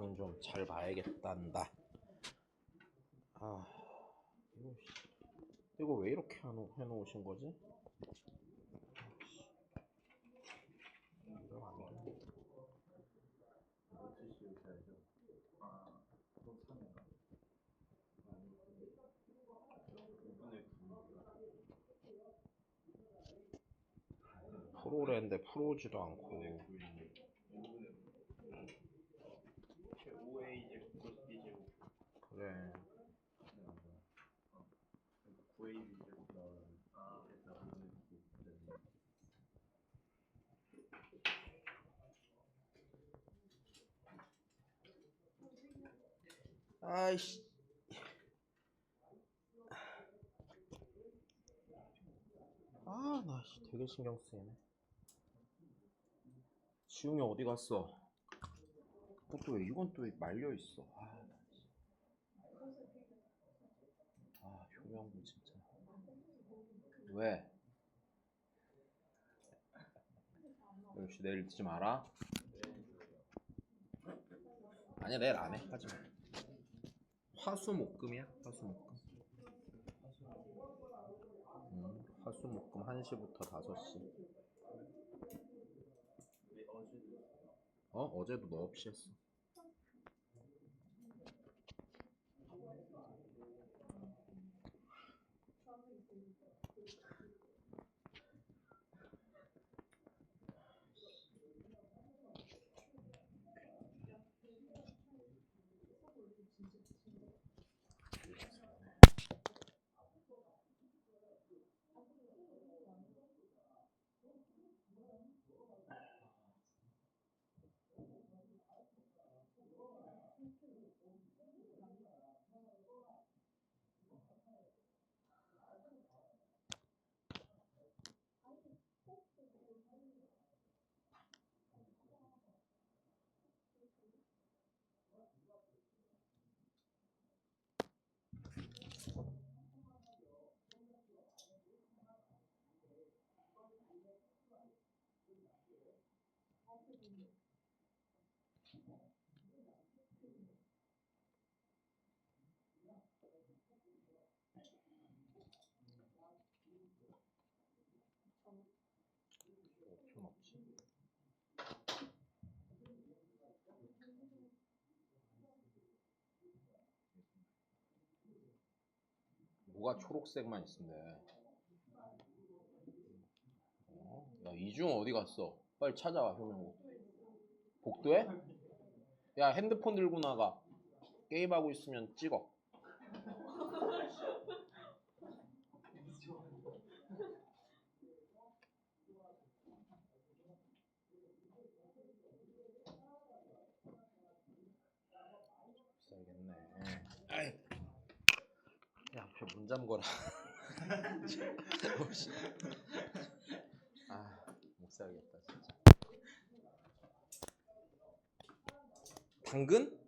영상은 좀 잘 봐야겠단다. 아, 이거 왜 이렇게 해놓으신 거지? 프로랜데 프로지도 않고. 그래. 아이씨. 아, 나 되게 신경 쓰이네. 지웅이 어디 갔어? 또 왜 이건 또 말려 있어? 효명군 진짜. 왜? 역시 내일 잊지 마라. 아니야, 내일 안 해. 하지 마. 화수목금이야? 화수목금. 화수목금 1시부터 5시. 어제도 너 없이 했어. 뭐가 초록색만 있으면 돼. 야, 이중 어디 갔어? 빨리 찾아와, 효명군. 복도에? 야, 핸드폰 들고 나가. 게임하고 있으면 찍어. 써야겠네. 아이. 야, 앞에 문 잠궈라. 못 살겠다 진짜. 당근?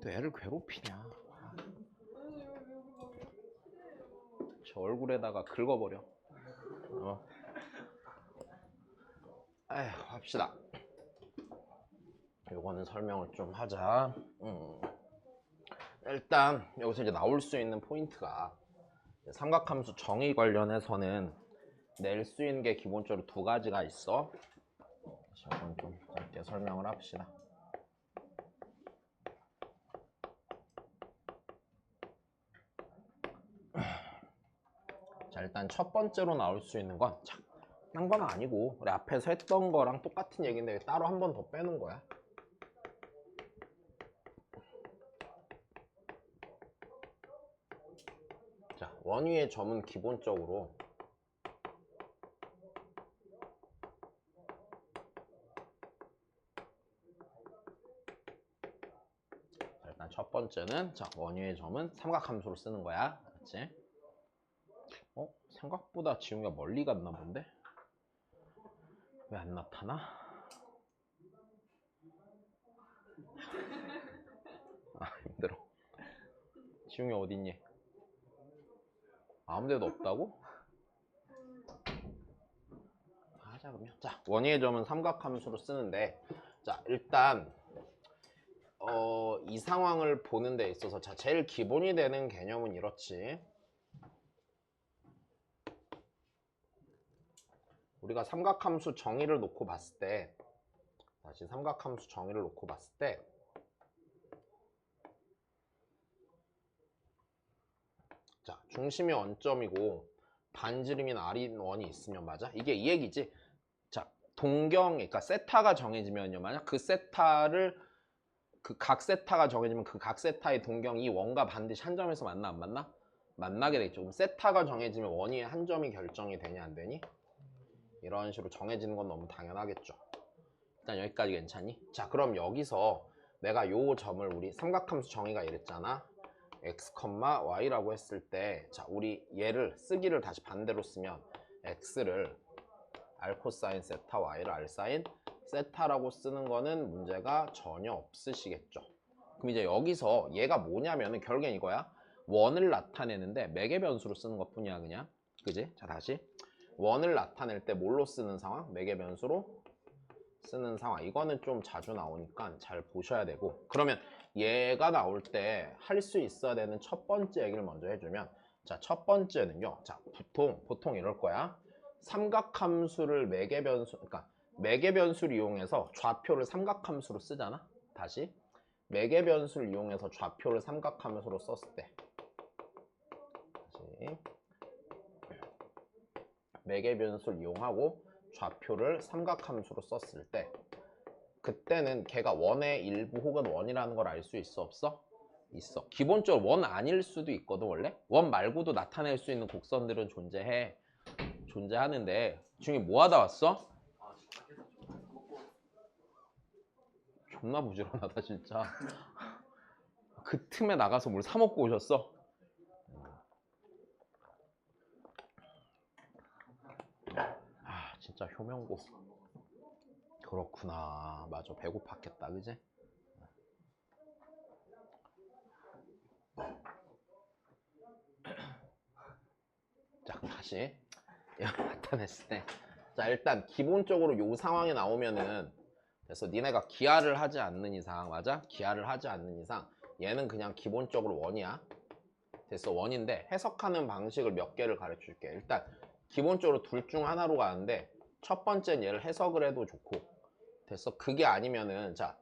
또 애를 괴롭히냐? 저 얼굴에다가 긁어버려. 에휴, 합시다. 요거는 설명을 좀 하자. 일단 여기서 이제 나올 수 있는 포인트가 삼각함수 정의 관련해서는 낼 수 있는 게 기본적으로 2가지가 있어. 이건 좀 짧게 설명을 합시다. 자, 일단 첫 번째로 나올 수 있는 건 딴 건 아니고 우리 앞에서 했던 거랑 똑같은 얘기인데 따로 한 번 더 빼는 거야. 자, 원위의 점은 기본적으로 일단 첫 번째는 원위의 점은 삼각함수로 쓰는 거야. 그렇지? 생각보다 지웅이가 멀리 갔나 본데? 왜 안 나타나? 힘들어. 지웅이 어딨니? 아무 데도 없다고? 하자 그러면. 자, 원위의 점은 삼각함수로 쓰는데, 자 일단 이 상황을 보는 데 있어서 자 제일 기본이 되는 개념은 이렇지. 우리가 삼각함수 정의를 놓고 봤을 때, 다시 삼각함수 정의를 놓고 봤을 때, 자 중심이 원점이고 반지름인 r인 원이 있으면, 맞아? 이게 이 얘기지. 자 동경, 그러니까 세타가 정해지면요, 만약 그 세타를, 그 각 세타가 정해지면 그 각 세타의 동경 이 원과 반드시 한 점에서 만나 안 만나? 만나게 되겠죠. 그럼 세타가 정해지면 원위의 한 점이 결정이 되냐 안 되니? 이런 식으로 정해지는 건 너무 당연하겠죠. 일단 여기까지 괜찮니? 자 그럼 여기서 내가 요 점을, 우리 삼각함수 정의가 이랬잖아. x, y라고 했을 때, 자 우리 얘를 쓰기를 다시 반대로 쓰면 x를 r 코사인 세타, y를 r 사인 세타라고 쓰는 거는 문제가 전혀 없으시겠죠. 그럼 이제 여기서 얘가 뭐냐면은 결국엔 이거야. 원을 나타내는데 매개 변수로 쓰는 것 뿐이야 그냥. 그지? 자 다시 원을 나타낼 때 뭘로 쓰는 상황? 매개 변수로 쓰는 상황. 이거는 좀 자주 나오니까 잘 보셔야 되고, 그러면 얘가 나올 때 할 수 있어야 되는 첫 번째 얘기를 먼저 해주면, 자 첫 번째는요, 자 보통 이럴 거야. 삼각함수를 매개 변수, 그러니까 매개 변수를 이용해서 좌표를 삼각함수로 쓰잖아. 다시 매개 변수를 이용해서 좌표를 삼각함수로 썼을 때, 다시 매개 변수를 이용하고 좌표를 삼각함수로 썼을 때, 그때는 걔가 원의 일부 혹은 원이라는 걸 알 수 있어 없어? 있어. 기본적으로 원 아닐 수도 있거든. 원래 원 말고도 나타낼 수 있는 곡선들은 존재하는데, 중에 뭐 하다 왔어? 존나 부지런하다 진짜. 그 틈에 나가서 뭘 사 먹고 오셨어? 아 진짜 효명고. 그렇구나. 맞아, 배고팠겠다 그지? 자 그럼 다시 얘가 나타냈을 때, 자 일단 기본적으로 요 상황이 나오면은, 그래서 니네가 기하를 하지 않는 이상, 맞아? 기하를 하지 않는 이상 얘는 그냥 기본적으로 원이야. 됐어, 원인데 해석하는 방식을 몇 개를 가르쳐 줄게. 일단 기본적으로 둘 중 하나로 가는데, 첫 번째는 얘를 해석을 해도 좋고, 됐어. 그게 아니면은, 자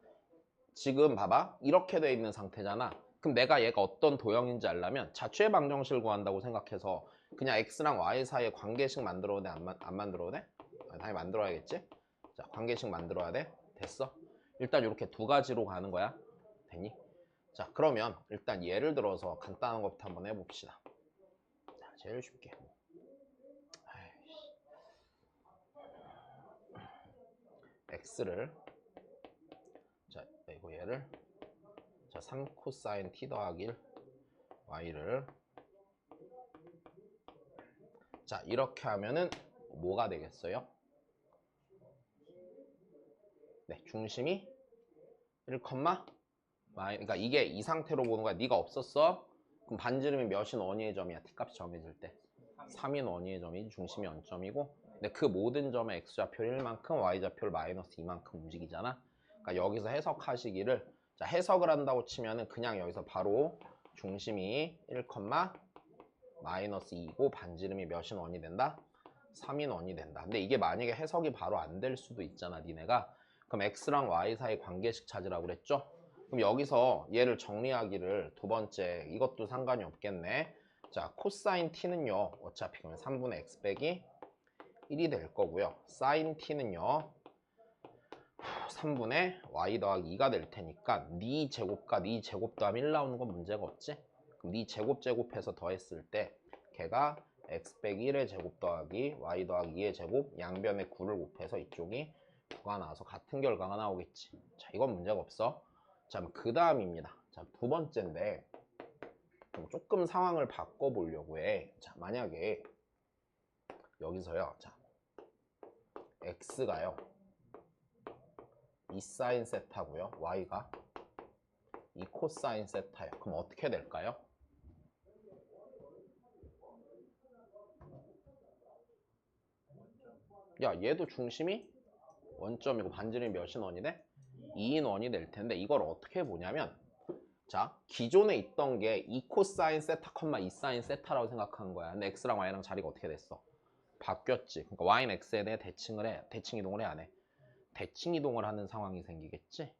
지금 봐봐, 이렇게 돼 있는 상태잖아. 그럼 내가 얘가 어떤 도형인지 알려면 자취의 방정식을 구한다고 생각해서 그냥 x랑 y 사이에 관계식 만들어도 돼? 안 만들어도 돼? 당연히 만들어야겠지? 자 관계식 만들어야 돼. 됐어? 일단 이렇게 두 가지로 가는 거야. 됐니? 자 그러면 일단 예를 들어서 간단한 것부터 한번 해봅시다. 자 제일 쉽게, x를, 자 이거 얘를, 자 3 코사인 t 더하기 1 y를, 자 이렇게 하면은 뭐가 되겠어요? 네, 중심이 1, 그러니까 이게 이 상태로 보는 거야. 네가 없었어? 그럼 반지름이 몇인 원위의 점이야? t값이 정해질 때 3인 원위의 점이 중심이 0점이고, 근데 그 모든 점의 x좌표를 1만큼 y좌표를 마이너스 2만큼 움직이잖아. 그러니까 여기서 해석하시기를, 자 해석을 한다고 치면은 그냥 여기서 바로 중심이 1, 마이너스 2고 반지름이 몇인 원이 된다? 3인 원이 된다. 근데 이게 만약에 해석이 바로 안 될 수도 있잖아 니네가. 그럼 x랑 y 사이 관계식 찾으라고 그랬죠? 그럼 여기서 얘를 정리하기를, 두 번째 이것도 상관이 없겠네. 자 코사인 t는요 어차피 그러면 3분의 x 빼기 1이 될 거고요. 사인 t는요 3분의 y 더하기 2가 될 테니까 네 제곱과 네 제곱 더하면 1 나오는 건 문제가 없지? 그럼 네 제곱해서 더했을 때 걔가 x 빼기 1의 제곱 더하기 y 더하기 2의 제곱, 양변에 9를 곱해서 이쪽이 9가 나와서 같은 결과가 나오겠지. 자 이건 문제가 없어. 자 그 다음입니다. 자 두 번째인데 조금 상황을 바꿔보려고 해. 자 만약에 여기서요, 자 x가요 2 사인 세타고요, y가 2 코사인 세타예요. 그럼 어떻게 될까요? 야, 얘도 중심이 원점이고 반지름이 몇인 원이 돼? 2인 원이 될 텐데 이걸 어떻게 보냐면 자, 기존에 있던 게 2 코사인 세타, 2 사인 세타라고 생각한 거야. 근데 x랑 y랑 자리가 어떻게 됐어? 바뀌었지. 그러니까 y는 x에 대해 대칭 이동을 해, 안 해? 대칭 이동을 하는 상황이 생기겠지?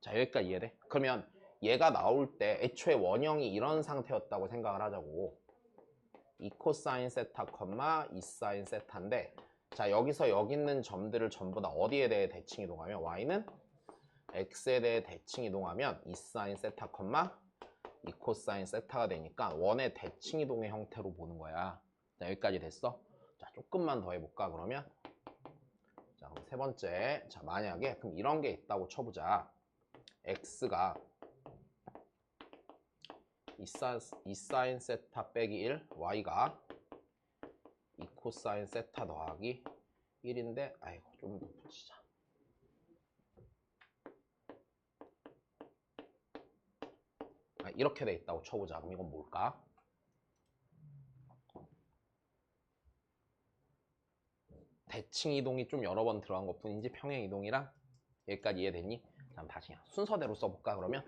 자, 여기까지 이해돼? 그러면 얘가 나올 때 애초에 원형이 이런 상태였다고 생각을 하자고. 2 코사인 세타, 2 사인 세타인데 자, 여기서 여기 있는 점들을 전부 다 어디에 대해 대칭 이동하면 y는 x에 대해 대칭 이동하면 2 사인 세타, 2 코사인 세타가 되니까 원의 대칭 이동의 형태로 보는 거야. 자, 여기까지 됐어? 자, 조금만 더 해볼까 그러면? 자, 그럼 세 번째. 자, 만약에 그럼 이런 게 있다고 쳐보자. x가 2 사인 세타 빼기 1, y가 2 코사인 세타 더하기 1인데 아이고 좀 더 붙이자. 이렇게 돼 있다고 쳐보자. 그럼 이건 뭘까? 대칭 이동이 좀 여러 번 들어간 것 뿐이지 평행 이동이랑 여기까지 이해됐니? 자, 다시 순서대로 써볼까 그러면?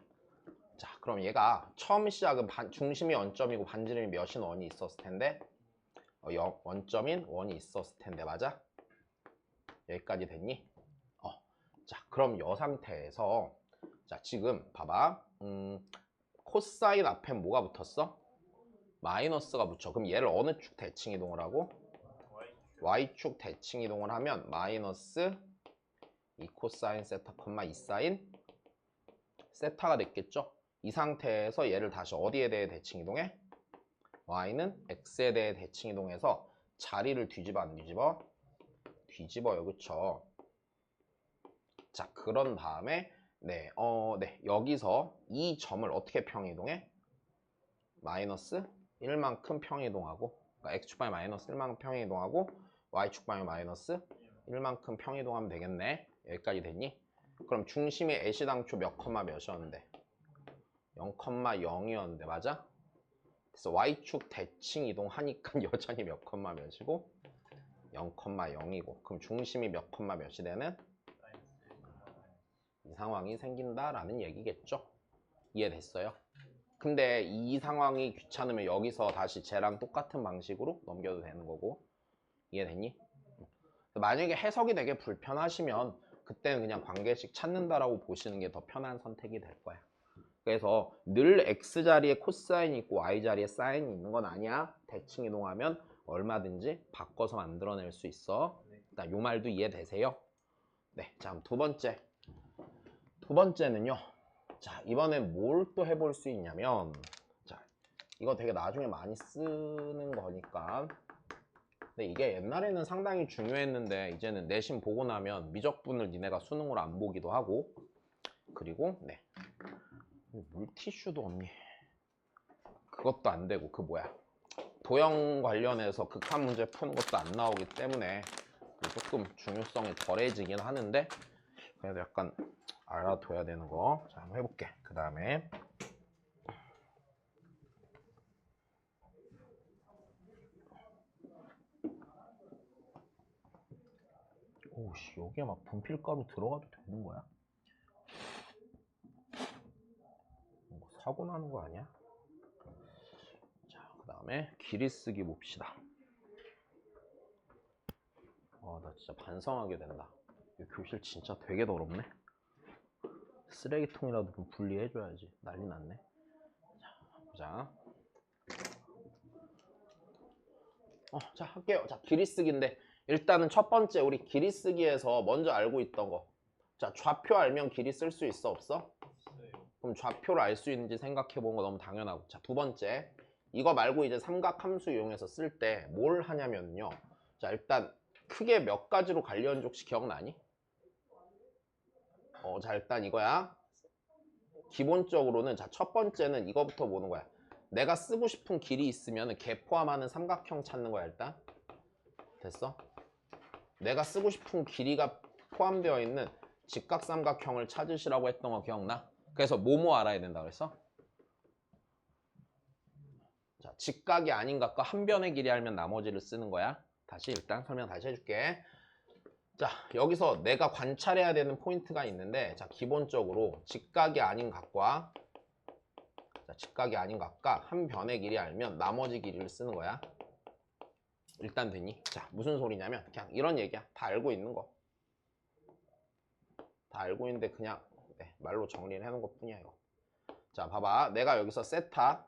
자, 그럼 얘가 처음 시작은 중심이 원점이고 반지름이 몇인 원이 있었을 텐데 원점인 원이 있었을 텐데 맞아? 여기까지 됐니? 자, 그럼 이 상태에서 자, 지금 봐봐. 코사인 앞에 뭐가 붙었어? 마이너스가 붙여. 그럼 얘를 어느 축 대칭 이동을 하고? y축 대칭 이동을 하면 마이너스 2 코사인 세타, 2 사인 세타가 됐겠죠? 이 상태에서 얘를 다시 어디에 대해 대칭 이동해? y는 x에 대해 대칭 이동해서 자리를 뒤집어 안 뒤집어? 뒤집어요. 그쵸? 자, 그런 다음에 네, 여기서 이 점을 어떻게 평행 이동해? 마이너스 1만큼 평행 이동하고 그러니까 x축방향 마이너스 1만큼 평행 이동하고 y축방향 마이너스 1만큼 평행 이동하면 되겠네. 여기까지 됐니? 그럼 중심이 애시당초 몇 컴마 몇이었는데? 0,0이었는데 맞아? 그래서 y축 대칭 이동하니까 여전히 몇 컴마 몇이고 0,0이고 그럼 중심이 몇 컴마 몇이 되는? 이 상황이 생긴다라는 얘기겠죠? 이해됐어요? 근데 이 상황이 귀찮으면 여기서 다시 쟤랑 똑같은 방식으로 넘겨도 되는 거고 이해됐니? 만약에 해석이 되게 불편하시면 그때는 그냥 관계식 찾는다라고 보시는 게 더 편한 선택이 될 거야. 그래서 늘 x자리에 코사인이 있고 y자리에 사인이 있는 건 아니야. 대칭 이동하면 얼마든지 바꿔서 만들어낼 수 있어. 일단 요 말도 이해되세요? 네, 자, 두 번째. 두 번째는요. 자, 이번엔 뭘 또 해볼 수 있냐면 자, 이거 되게 나중에 많이 쓰는 거니까 근데 이게 옛날에는 상당히 중요했는데 이제는 내신 보고 나면 미적분을 니네가 수능으로 안 보기도 하고 그리고 네 물티슈도 없니? 그것도 안 되고 그 뭐야 도형 관련해서 극한 문제 푸는 것도 안 나오기 때문에 조금 중요성이 덜해지긴 하는데 그래도 약간 알아둬야 되는 거. 자, 한번 해볼게. 그 다음에 오씨 여기에 막 분필가루 들어가도 되는 거야? 뭐 사고 나는 거 아니야? 자, 그 다음에 길이 쓰기 봅시다. 나 진짜 반성하게 된다. 이 교실 진짜 되게 더럽네. 쓰레기통이라도 좀 분리해줘야지. 난리 났네. 자, 보자. 자, 할게요. 자, 길이 쓰기인데 일단은 첫 번째 우리 길이 쓰기에서 먼저 알고 있던 거. 자, 좌표 알면 길이 쓸 수 있어 없어? 그럼 좌표를 알 수 있는지 생각해 보는 거 너무 당연하고. 자, 두 번째. 이거 말고 이제 삼각 함수 이용해서 쓸 때 뭘 하냐면요. 자, 일단 크게 몇 가지로 관련 족식 기억나니? 자, 일단 이거야. 기본적으로는 자, 첫 번째는 이거부터 보는 거야. 내가 쓰고 싶은 길이 있으면 걔 포함하는 삼각형 찾는 거야, 일단. 됐어? 내가 쓰고 싶은 길이가 포함되어 있는 직각삼각형을 찾으시라고 했던 거 기억나? 그래서 뭐뭐 알아야 된다 그랬어? 자, 직각이 아닌 각과 한 변의 길이 알면 나머지를 쓰는 거야. 다시 일단 설명 다시 해줄게. 자, 여기서 내가 관찰해야 되는 포인트가 있는데, 자, 기본적으로 직각이 아닌 각과, 자, 직각이 아닌 각과 한 변의 길이 알면 나머지 길이를 쓰는 거야. 일단 됐니? 자, 무슨 소리냐면 그냥 이런 얘기야. 다 알고 있는 거. 다 알고 있는데 그냥 말로 정리를 해놓은 것 뿐이야 이거. 자, 봐봐. 내가 여기서 세타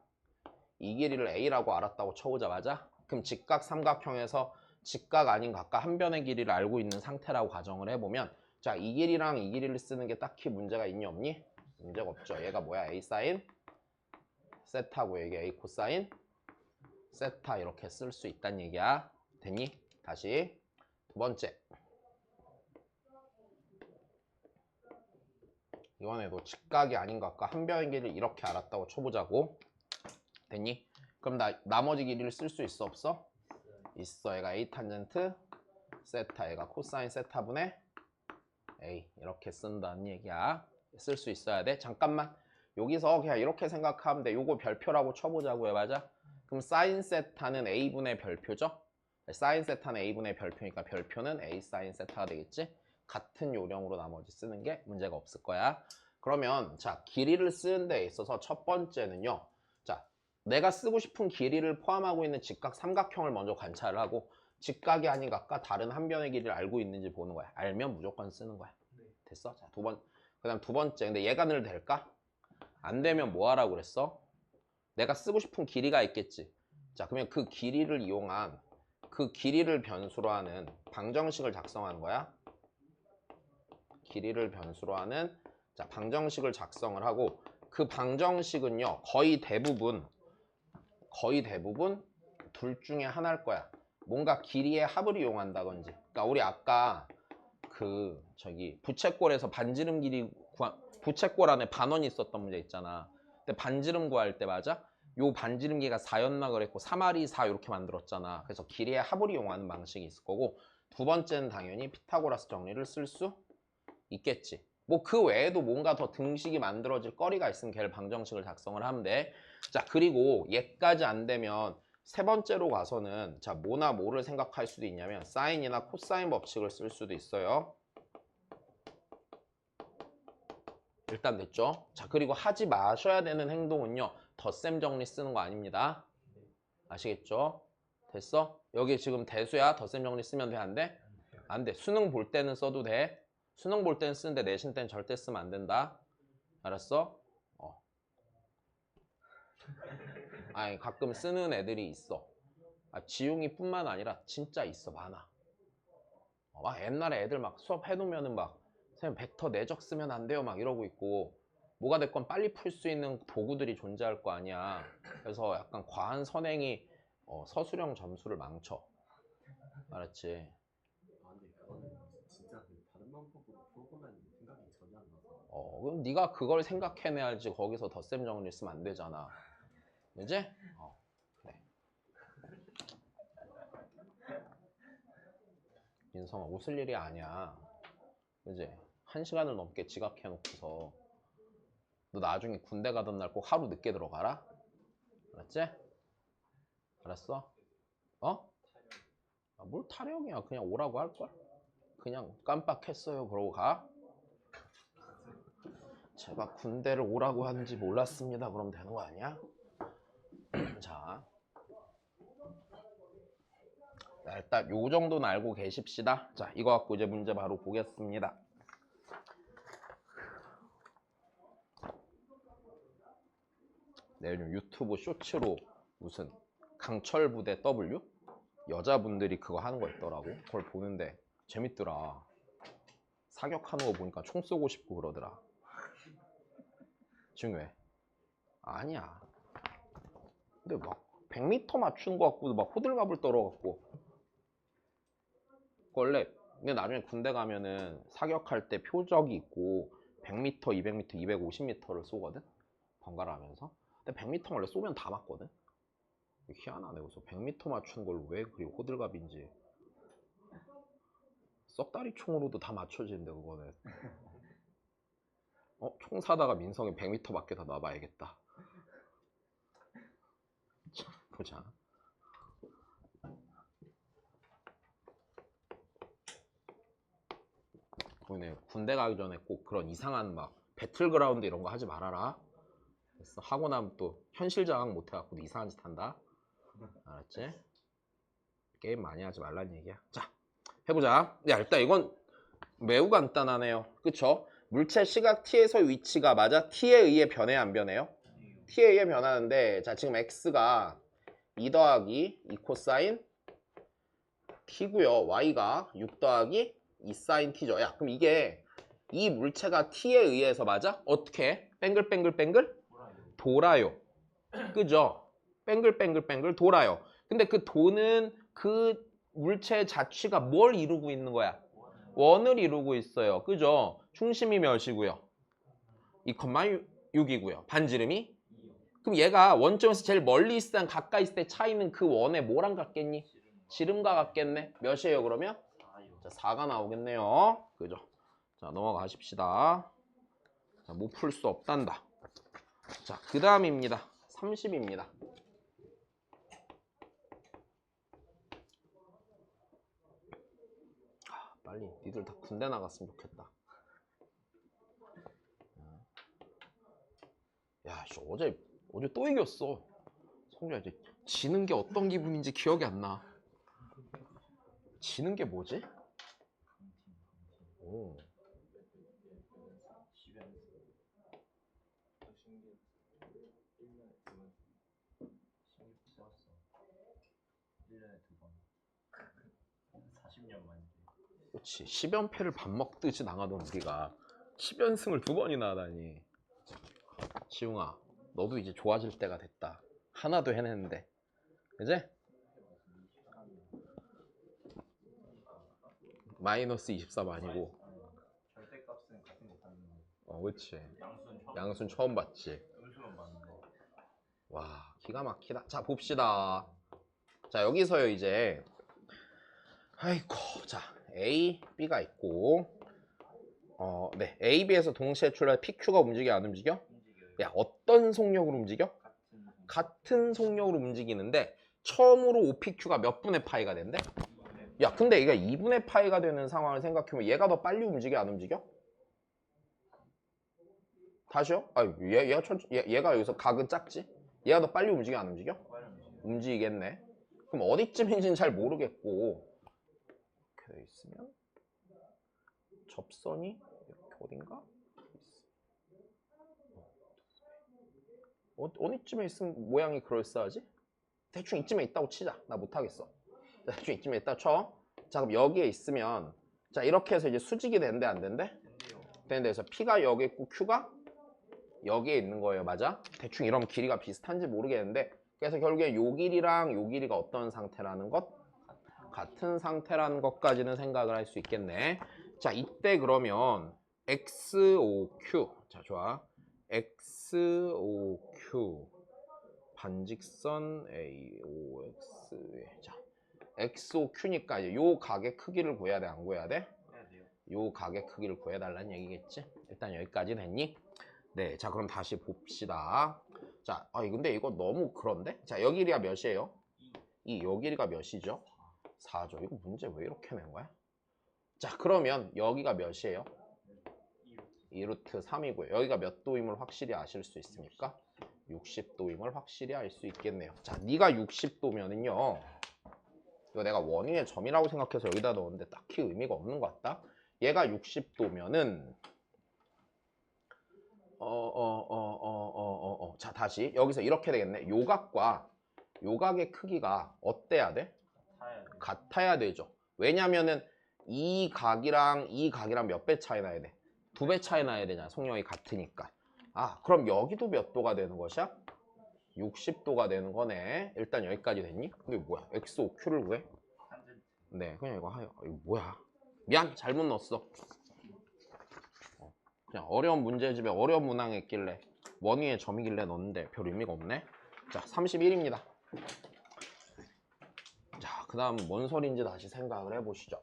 이 길이를 A라고 알았다고 쳐보자. 맞아? 그럼 직각 삼각형에서 직각 아닌 각과 한 변의 길이를 알고 있는 상태라고 가정을 해보면, 자, 이 길이랑 이 길이를 쓰는 게 딱히 문제가 있니 없니? 문제가 없죠. 얘가 뭐야? A 사인 세타고 이게 A 코사인 세타 이렇게 쓸 수 있다는 얘기야. 됐니? 다시 두 번째. 이번에도 직각이 아닌 각과 한 변의 길이를 이렇게 알았다고 쳐보자고. 됐니? 그럼 나머지 길이를 쓸 수 있어 없어? 있어. 얘가 A 탄젠트 세타, 얘가 코사인 세타분의 A 이렇게 쓴다는 얘기야. 쓸 수 있어야 돼. 잠깐만. 여기서 그냥 이렇게 생각하면 돼. 요거 별표라고 쳐보자고요. 맞아? 그럼 사인 세타는 A분의 별표죠? 사인 세타는 A분의 별표니까 별표는 A 사인 세타가 되겠지? 같은 요령으로 나머지 쓰는 게 문제가 없을 거야. 그러면 자, 길이를 쓰는 데 있어서 첫 번째는요. 자, 내가 쓰고 싶은 길이를 포함하고 있는 직각 삼각형을 먼저 관찰을 하고, 직각이 아닌 각과 다른 한 변의 길이를 알고 있는지 보는 거야. 알면 무조건 쓰는 거야. 됐어? 자, 그다음 두 번째. 근데 얘가 늘 될까? 안 되면 뭐 하라고 그랬어? 내가 쓰고 싶은 길이가 있겠지. 자, 그러면 그 길이를 이용한, 그 길이를 변수로 하는 방정식을 작성하는 거야. 길이를 변수로 하는, 자, 방정식을 작성을 하고, 그 방정식은요 거의 대부분 둘 중에 하나일 거야. 뭔가 길이의 합을 이용한다든지. 그러니까 우리 아까 그 부채꼴에서 반지름 길이 부채꼴 안에 반원이 있었던 문제 있잖아. 근데 반지름 구할 때 맞아? 요 반지름 길이가 4였나 그랬고 3할이 4 이렇게 만들었잖아. 그래서 길이의 합을 이용하는 방식이 있을 거고, 두 번째는 당연히 피타고라스 정리를 쓸 수 있겠지. 뭐 그 외에도 뭔가 더 등식이 만들어질 거리가 있으면 걔를 방정식을 작성을 하면 돼. 자, 그리고 얘까지 안 되면 세 번째로 가서는, 자, 뭐나 뭐를 생각할 수도 있냐면 사인이나 코사인 법칙을 쓸 수도 있어요. 일단 됐죠? 자, 그리고 하지 마셔야 되는 행동은요, 덧셈 정리 쓰는 거 아닙니다. 아시겠죠? 됐어? 여기 지금 대수야. 덧셈 정리 쓰면 돼? 안 돼? 안 돼. 수능 볼 때는 써도 돼. 수능 볼 때는 쓰는데 내신 때는 절대 쓰면 안 된다. 알았어? 아니, 가끔 쓰는 애들이 있어. 지웅이 뿐만 아니라 진짜 있어. 많아. 막 옛날에 애들 막 수업 해놓으면은 막 선생님 벡터 내적 쓰면 안 돼요 막 이러고 있고, 뭐가 됐건 빨리 풀 수 있는 도구들이 존재할 거 아니야. 그래서 약간 과한 선행이 서술형 점수를 망쳐. 알았지? 근데 그거는 진짜 다른 방법으로 풀어보면 생각이 전혀 안 나서. 그럼 네가 그걸 생각해내야지. 거기서 덧셈 정리 쓰면 안 되잖아. 그지? 그래. 민성아, 웃을 일이 아니야. 그지? 1시간을 넘게 지각해놓고서 너 나중에 군대 가던 날 꼭 하루 늦게 들어가라? 알았지? 알았어? 뭘 타령이야. 그냥 오라고 할걸? 그냥 깜빡했어요 그러고 가? 제가 군대를 오라고 하는지 몰랐습니다 그러면 되는 거 아니야? 자, 일단 요 정도는 알고 계십시다. 자, 이거 갖고 이제 문제 바로 보겠습니다. 네, 요즘 유튜브 쇼츠로 무슨 강철부대 W? 여자분들이 그거 하는 거 있더라고. 그걸 보는데 재밌더라. 사격하는 거 보니까 총 쏘고 싶고 그러더라. 중요해. 아니야. 근데 막 100m 맞춘 거 같고 막 호들갑을 떨어갖고. 원래 근데 나중에 군대 가면은 사격할 때 표적이 있고 100m, 200m, 250m를 쏘거든? 번갈아 하면서. 근데 100m 원래 쏘면 다 맞거든? 희한하네. 그래서 100m 맞추는 걸 왜 그리 호들갑인지. 썩다리 총으로도 다 맞춰지는데 그거는. 총 사다가 민성이 100m 밖에 다 놔봐야겠다. 보자. 보이네. 군대 가기 전에 꼭 그런 이상한 막 배틀그라운드 이런 거 하지 말아라. 그래서 하고 나면 또 현실 장악 못 해갖고 이상한 짓 한다. 알았지? 게임 많이 하지 말란 얘기야. 자, 해보자. 야, 일단 이건 매우 간단하네요. 그쵸? 물체 시각 t에서의 위치가 맞아? t에 의해 변해 안 변해요? t에 의해 변하는데 자 지금 x가 2 더하기 2 코사인 t고요. y가 6 더하기 2 사인 t죠. 야 그럼 이게 이 물체가 t에 의해서 맞아? 어떻게 해? 뱅글뱅글뱅글? 돌아요. 그죠? 뱅글뱅글뱅글 돌아요. 근데 그 도는 그 물체 자체가 뭘 이루고 있는 거야? 원을 이루고 있어요. 그죠? 중심이 몇이고요? 2,6이고요. 반지름이? 그럼 얘가 원점에서 제일 멀리 있을 때 가까이 있을 때 차이는 그 원의 뭐랑 같겠니? 지름과 같겠네. 몇이에요 그러면? 자, 4가 나오겠네요. 그죠? 자, 넘어가십시다. 자, 못 풀 수 없단다. 자, 그 다음입니다. 30입니다. 빨리 니들 다 군대 나갔으면 좋겠다. 야, 씨, 어제 또 이겼어. 성주야, 이제 지는 게 어떤 기분인지 기억이 안 나. 지는 게 뭐지? 오. 그렇지. 10연패를 밥 먹듯이 나가던 우리가 10연승을 2번이나 하다니. 지웅아, 너도 이제 좋아질 때가 됐다. 하나도 해냈는데. 그지? 마이너스 23 아니고. 절대값은 같은 거 받는 거. 그치. 양수는 양수는 처음 봤지. 음수만 받는 거. 와, 기가 막히다. 자, 봅시다. 자, 여기서요, 이제. 아이고, 자, A, B가 있고. 네. A, B에서 동시에 출발 PQ가 움직여, 안 움직여? 야, 어떤 속력으로 움직여? 같은 속력으로 움직이는데, 처음으로 OPQ가 몇 분의 파이가 된대? 야, 근데 얘가 2분의 파이가 되는 상황을 생각해보면 얘가 더 빨리 움직여, 안 움직여? 다시요? 얘가 여기서 각은 작지? 얘가 더 빨리 움직여, 안 움직여? 움직이겠네. 그럼 어디쯤인지는 잘 모르겠고, 이렇게 돼 있으면 접선이 이렇게 어딘가? 어디쯤에 있으면 모양이 그럴싸하지? 대충 이쯤에 있다고 치자. 나 못하겠어. 대충 이쯤에 있다 쳐. 자, 그럼 여기에 있으면 자, 이렇게 해서 이제 수직이 된대, 안 된대? 되는데 그래서 P가 여기 있고 Q가 여기에 있는 거예요. 맞아? 대충 이러면 길이가 비슷한지 모르겠는데 그래서 결국에 요 길이랑 요 길이가 어떤 상태라는 것? 같은 상태라는 것까지는 생각을 할 수 있겠네. 자, 이때 그러면 XOQ. 자, 좋아. XOQ 반직선 AOX. 자, XOQ니까 이제 요 각의 크기를 구해야 돼, 안 구해야 돼? 요 각의 크기를 구해달라는 얘기겠지? 일단 여기까지 됐니? 네, 자 그럼 다시 봅시다. 자, 근데 이거 너무 그런데? 자, 여 길이가 몇이에요? 여 길이가 몇이죠? 4죠. 이거 문제 왜 이렇게 낸 거야? 자, 그러면 여기가 몇이에요? 2루트 3이고요. 여기가 몇 도임을 확실히 아실 수 있습니까? 60도임을 확실히 알 수 있겠네요. 자, 네가 60도면은요. 이거 내가 원위의 점이라고 생각해서 여기다 넣었는데 딱히 의미가 없는 것 같다. 얘가 60도면은 자, 다시 여기서 이렇게 되겠네. 요각과 요각의 크기가 어때야 돼? 같아야 되죠. 왜냐면은 이 각이랑 이 각이랑 몇 배 차이 나야 돼? 2배 차이 나야 되잖아. 속력이 같으니까. 그럼 여기도 몇 도가 되는 것이야? 60도가 되는 거네. 일단 여기까지 됐니? 근데 뭐야? XOQ를 구해? 네, 그냥 이거 이거 뭐야? 미안, 잘못 넣었어. 그냥 어려운 문제집에 어려운 문항이 있길래 원위의 점이길래 넣었는데 별 의미가 없네. 자, 31입니다. 자, 그 다음 뭔 소리인지 다시 생각을 해보시죠.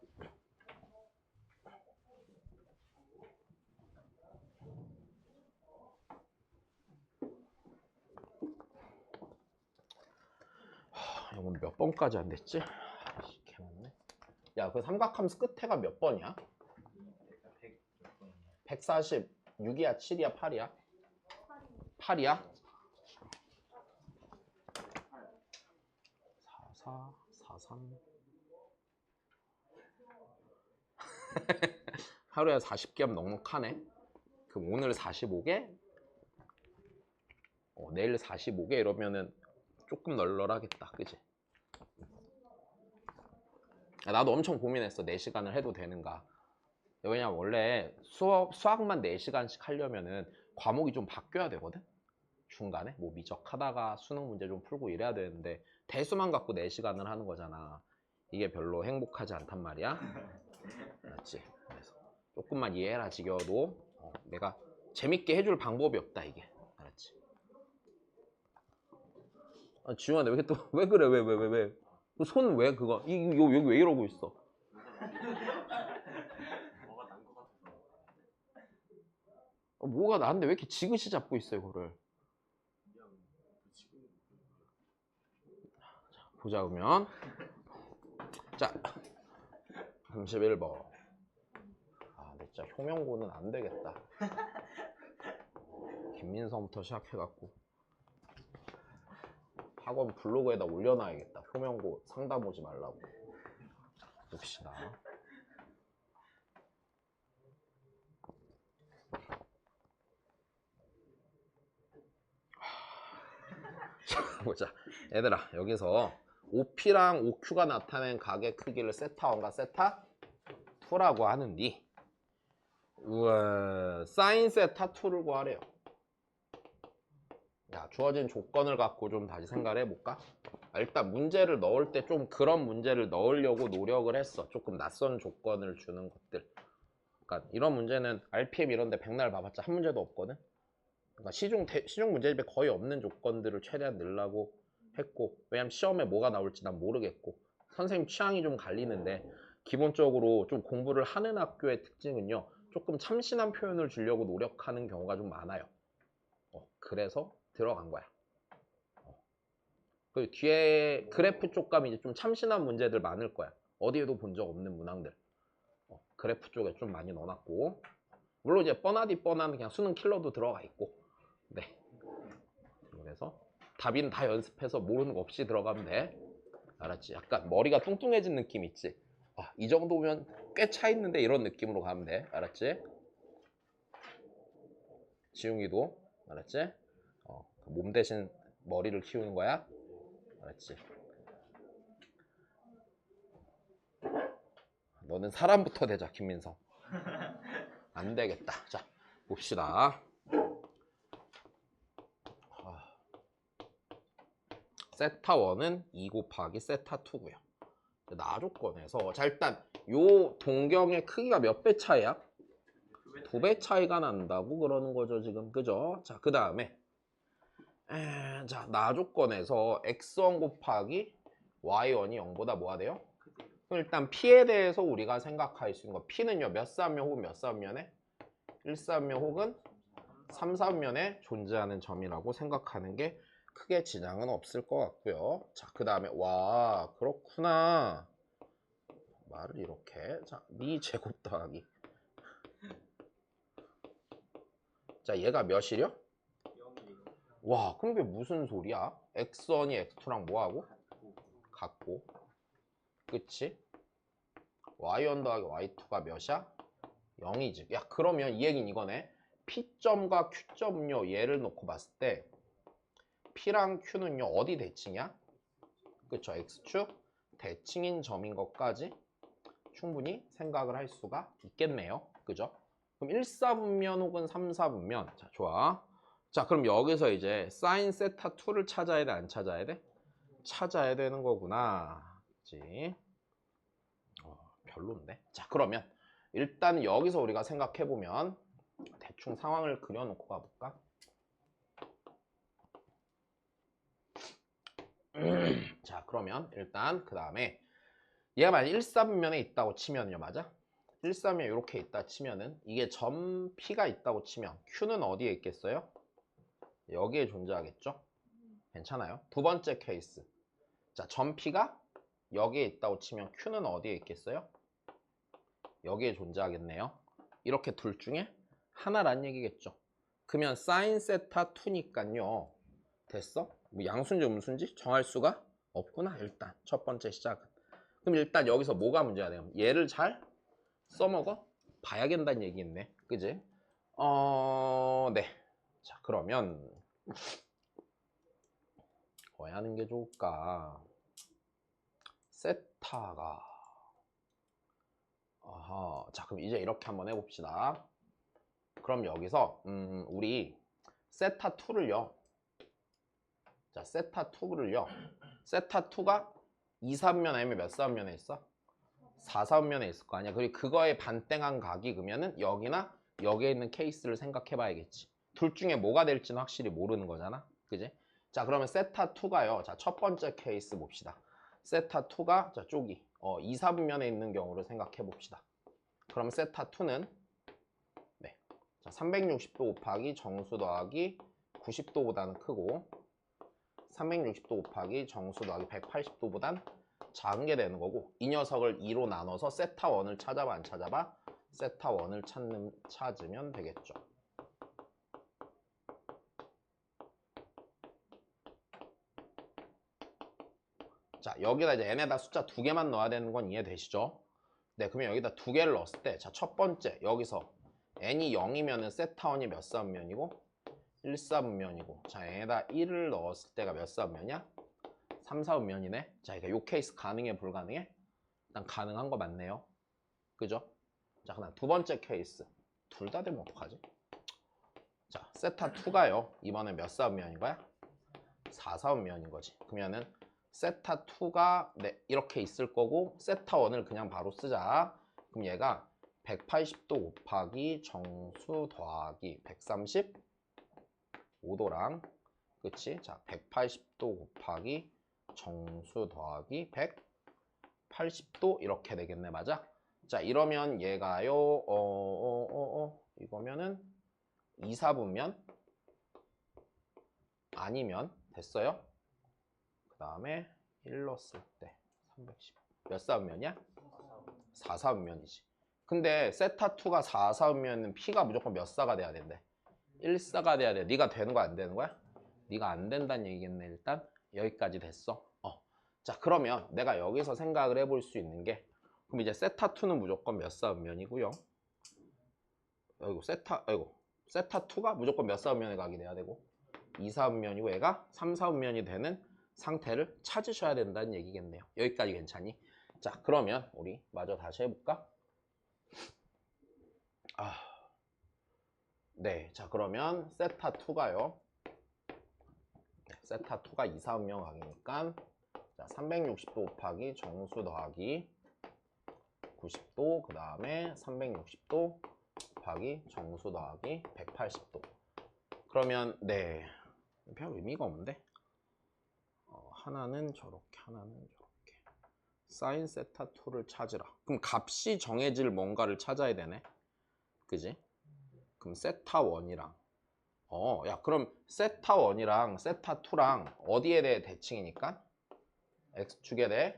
이건 몇 번까지 안 됐지? 개맞네. 야, 그 삼각함수 끝에가 몇 번이야? 146이야 7이야 8이야? 8이야? 44 43 하루에 40개 하면 넉넉하네. 그럼 오늘 45개? 내일 45개 이러면은 조금 널널하겠다. 그지? 나도 엄청 고민했어. 4시간을 해도 되는가. 왜냐면 원래 수학만 4시간씩 하려면은 과목이 좀 바뀌어야 되거든? 중간에 뭐 미적하다가 수능 문제 좀 풀고 이래야 되는데 대수만 갖고 4시간을 하는 거잖아. 이게 별로 행복하지 않단 말이야. 맞지? 그래서 조금만 이해해라 지겨워도 내가 재밌게 해줄 방법이 없다 이게. 알았지? 지훈아 왜 이렇게 또 왜 그래 왜? 손 왜 그거 여기 왜 이러고 있어? 뭐가 난 것 같아서. 뭐가 나한테 왜 이렇게 지그시 잡고 있어 이거를? 그냥 지금 보자 그러면 자 31번 근데 진짜 효명고는 안 되겠다. 김민성부터 시작해갖고 학원 블로그에다 올려놔야겠다. 효명고 상담 오지 말라고. 봅시다. 자, 보자. 얘들아 여기서 OP랑 OQ가 나타낸 각의 크기를 세타1과 세타2라고 하는디 우와 사인 세타2를 구하래요. 야, 주어진 조건을 갖고 좀 다시 생각을 해볼까? 일단 문제를 넣을 때 좀 그런 문제를 넣으려고 노력을 했어. 조금 낯선 조건을 주는 것들. 그러니까 이런 문제는 RPM 이런 데 백날 봐봤자 한 문제도 없거든. 그러니까 시중 문제집에 거의 없는 조건들을 최대한 넣으려고 했고, 왜냐면 시험에 뭐가 나올지 난 모르겠고 선생님 취향이 좀 갈리는데 기본적으로 좀 공부를 하는 학교의 특징은요, 조금 참신한 표현을 주려고 노력하는 경우가 좀 많아요. 그래서 들어간 거야. 그 뒤에 그래프 쪽 가면 이제 좀 참신한 문제들 많을 거야. 어디에도 본 적 없는 문항들. 그래프 쪽에 좀 많이 넣어놨고, 물론 이제 뻔하디 뻔한 그냥 수능 킬러도 들어가 있고. 네. 그래서 답인 다 연습해서 모르는 거 없이 들어가면 돼. 알았지? 약간 머리가 뚱뚱해진 느낌 있지? 이 정도면 꽤 차 있는데 이런 느낌으로 가면 돼. 알았지? 지웅이도 알았지? 몸 대신 머리를 키우는 거야. 알았지? 너는 사람부터 되자, 김민성. 안 되겠다. 자, 봅시다. 세타1은 2 곱하기 세타2고요. 나조건에서 자 일단 요 동경의 크기가 몇 배 차이야? 2배 차이가 난다고 그러는 거죠 지금. 그죠? 자 그 다음에 자 나조건에서 x1 곱하기 y1이 0보다 뭐가 돼요? 그럼 일단 p에 대해서 우리가 생각할 수 있는 거, p는요 몇 사분면 혹은 몇 사분면에 1사분면 혹은 3사분면에 존재하는 점이라고 생각하는 게 크게 지장은 없을 것 같고요. 자, 그 다음에 와 그렇구나. 말을 이렇게 자, 네 제곱 더하기 자 얘가 몇이려? 와 그럼 그게 무슨 소리야? x1이 x2랑 뭐하고? 같고 그치? y1 더하기 y2가 몇이야? 0이지. 야 그러면 이 얘기는 이거네. P점과 Q점은요 얘를 놓고 봤을 때 P랑 Q는요 어디 대칭이야? 그쵸? X축 대칭인 점인 것까지 충분히 생각을 할 수가 있겠네요. 그죠? 그럼 1사분면 혹은 3사분면 자 좋아. 자 그럼 여기서 이제 사인 세타2를 찾아야 돼 안 찾아야 돼? 찾아야 되는 거구나. 그치? 별론데? 자 그러면 일단 여기서 우리가 생각해보면 대충 상황을 그려놓고 가볼까? 자 그러면 일단 그 다음에 얘가 만약 1사분면에 있다고 치면요. 맞아? 1사분면 이렇게 있다 치면은 이게 점 P가 있다고 치면 Q는 어디에 있겠어요? 여기에 존재하겠죠? 괜찮아요? 두 번째 케이스 자 점 P가 여기에 있다고 치면 Q는 어디에 있겠어요? 여기에 존재하겠네요. 이렇게 둘 중에 하나란 얘기겠죠. 그러면 사인 세타 2니까요. 됐어? 뭐 양수인지 음수인지 정할 수가 없구나. 일단 첫 번째 시작은. 그럼 일단 여기서 뭐가 문제가 돼요? 얘를 잘 써먹어 봐야 된다는 얘기겠네. 그지? 네. 자, 그러면 뭐 하는 게 좋을까? 세타가 자, 그럼 이제 이렇게 한번 해봅시다. 그럼 여기서 우리 세타 2를요. 자, 세타 2를요. 세타 2가 2, 3면 아니면 몇 3면에 있어? 4, 3면에 있을 거 아니야. 그리고 그거에 반땡한 각이 그러면은 여기나 여기에 있는 케이스를 생각해 봐야겠지. 둘 중에 뭐가 될지는 확실히 모르는 거잖아. 그지? 자, 그러면 세타 2가요. 자, 첫 번째 케이스 봅시다. 세타 2가 자, 쪽이 2, 4분면에 있는 경우를 생각해 봅시다. 그럼 세타 2는 네. 자, 360도 곱하기 정수 더하기 90도보다는 크고 360도 곱하기 정수 더하기 180도보단 작은 게 되는 거고 이 녀석을 2로 나눠서 세타 1을 찾아봐 안 찾아봐? 세타 1을 찾으면 되겠죠. 자, 여기다 이제 n에다 숫자 2개만 넣어야 되는 건 이해되시죠? 네, 그러면 여기다 2개를 넣었을 때 자, 첫 번째 여기서 n이 0이면은 세타 1이 몇 사분면이고 1사분면이고 자, n에다 1을 넣었을 때가 몇 사분면이야? 3사분면이네. 자, 그러니까 요 케이스 가능해 불가능해? 일단 가능한 거 맞네요. 그죠? 자, 그다음 두 번째 케이스 둘 다 되면 어떡하지? 자, 세타 2가요. 이번에 몇 사분면인 거야? 4사분면인 거지. 그러면은 세타 2가 네, 이렇게 있을 거고 세타 1을 그냥 바로 쓰자. 그럼 얘가 180도 곱하기 정수 더하기 135도랑 그치? 자, 180도 곱하기 정수 더하기 180도 이렇게 되겠네. 맞아? 자, 이러면 얘가요. 이거면은 2, 4분면 아니면 됐어요? 그 다음에 1 넣었을 때 310. 몇 사분면이야? 4, 4분면이지. 근데 세타 2가 4, 4분면은 P가 무조건 몇 사가 돼야 된대? 1사가 돼야 돼. 네가 되는 거 안 되는 거야? 네가 안 된다는 얘기겠네. 일단 여기까지 됐어. 자, 그러면 내가 여기서 생각을 해볼 수 있는 게 그럼 이제 세타 2는 무조건 몇 사분면이고요. 세타 2가 무조건 몇 사분면에 가게 돼야 되고 2, 4분면이고 얘가 3, 4분면이 되는 상태를 찾으셔야 된다는 얘기겠네요. 여기까지 괜찮니? 자, 그러면 우리 마저 다시 해볼까? 네, 자, 그러면 세타 2가요. 세타 2가 2, 4분면 각이니까 자, 360도 곱하기 정수 더하기 90도 그 다음에 360도 곱하기 정수 더하기 180도. 그러면 네, 별 의미가 없는데 하나는 저렇게 하나는 저렇게 사인 세타 2를 찾으라. 그럼 값이 정해질 뭔가를 찾아야 되네. 그지? 그럼 세타 1이랑 야, 그럼 세타 1이랑 세타 2랑 어디에 대해 대칭이니까? x축에 대해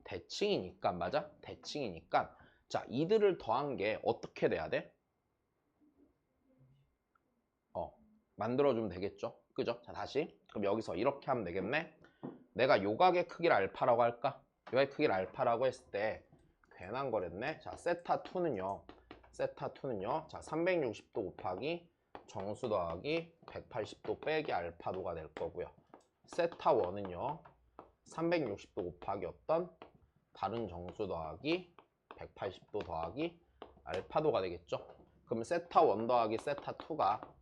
대칭이니까. 맞아? 대칭이니까 자, 이들을 더한 게 어떻게 돼야 돼? 만들어주면 되겠죠? 그죠? 자, 다시 그럼 여기서 이렇게 하면 되겠네. 내가 요각의 크기를 알파라고 할까? 요각의 크기를 알파라고 했을 때 괜한 거랬네. 자, 세타 2는요. 세타 2는요. 자, 360도 곱하기 정수 더하기 180도 빼기 알파도가 될 거고요. 세타 1은요. 360도 곱하기 어떤 다른 정수 더하기 180도 더하기 알파도가 되겠죠. 그럼 세타 1 더하기 세타 2가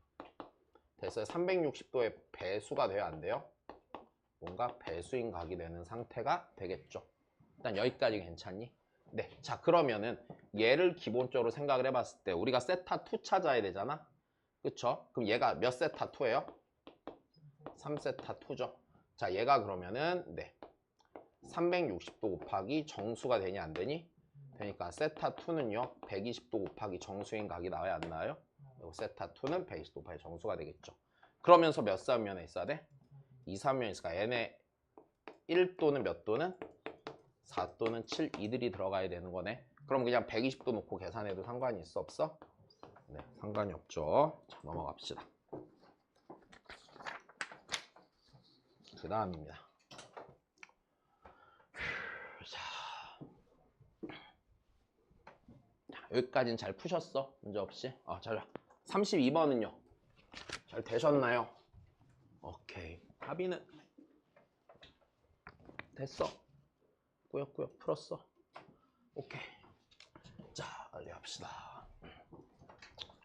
됐어요. 360도의 배수가 돼야 안 돼요? 뭔가 배수인 각이 되는 상태가 되겠죠. 일단 여기까지 괜찮니? 네. 자, 그러면은 얘를 기본적으로 생각을 해봤을 때 우리가 세타 2 찾아야 되잖아. 그쵸? 그럼 얘가 몇 세타 2예요? 3세타 2죠. 자, 얘가 그러면은 네. 360도 곱하기 정수가 되냐 안 되니? 되니까 세타 2는요. 120도 곱하기 정수인 각이 나와야 안 나와요? 세타 2는 120도 곱하기 정수가 되겠죠. 그러면서 몇 사면에 있어야 돼? 2, 3면에 있을까? n에 1 또는 몇 또는 4 또는 7 이들이 들어가야 되는 거네. 그럼 그냥 120도 놓고 계산해도 상관이 있어 없어? 네, 상관이 없죠. 자, 넘어갑시다. 그 다음입니다. 자, 여기까지는 잘 푸셨어? 문제 없이? 자, 32번은요? 잘 되셨나요? 오케이. 합의는 됐어. 꾸역꾸역 풀었어. 오케이. 자, 빨리 합시다.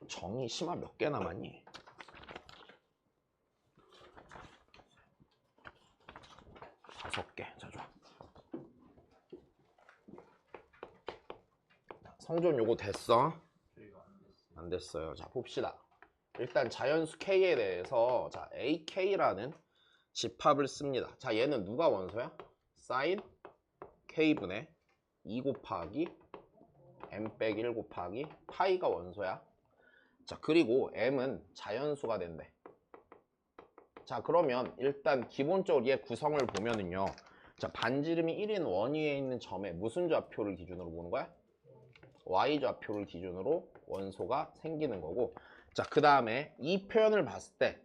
정의 심화 몇 개 남았니? 5개. 자, 좋아. 성존 요거 됐어? 안 됐어요. 자, 봅시다. 일단 자연수 K에 대해서 자, AK라는 집합을 씁니다. 자, 얘는 누가 원소야? 사인 K분의 2 곱하기 M 빼기 1 곱하기 파이가 원소야. 자, 그리고 M은 자연수가 된대. 자, 그러면 일단 기본적으로 얘 구성을 보면은요. 자, 반지름이 1인 원위에 있는 점에 무슨 좌표를 기준으로 보는 거야? Y 좌표를 기준으로 원소가 생기는 거고. 자, 그 다음에 이 표현을 봤을 때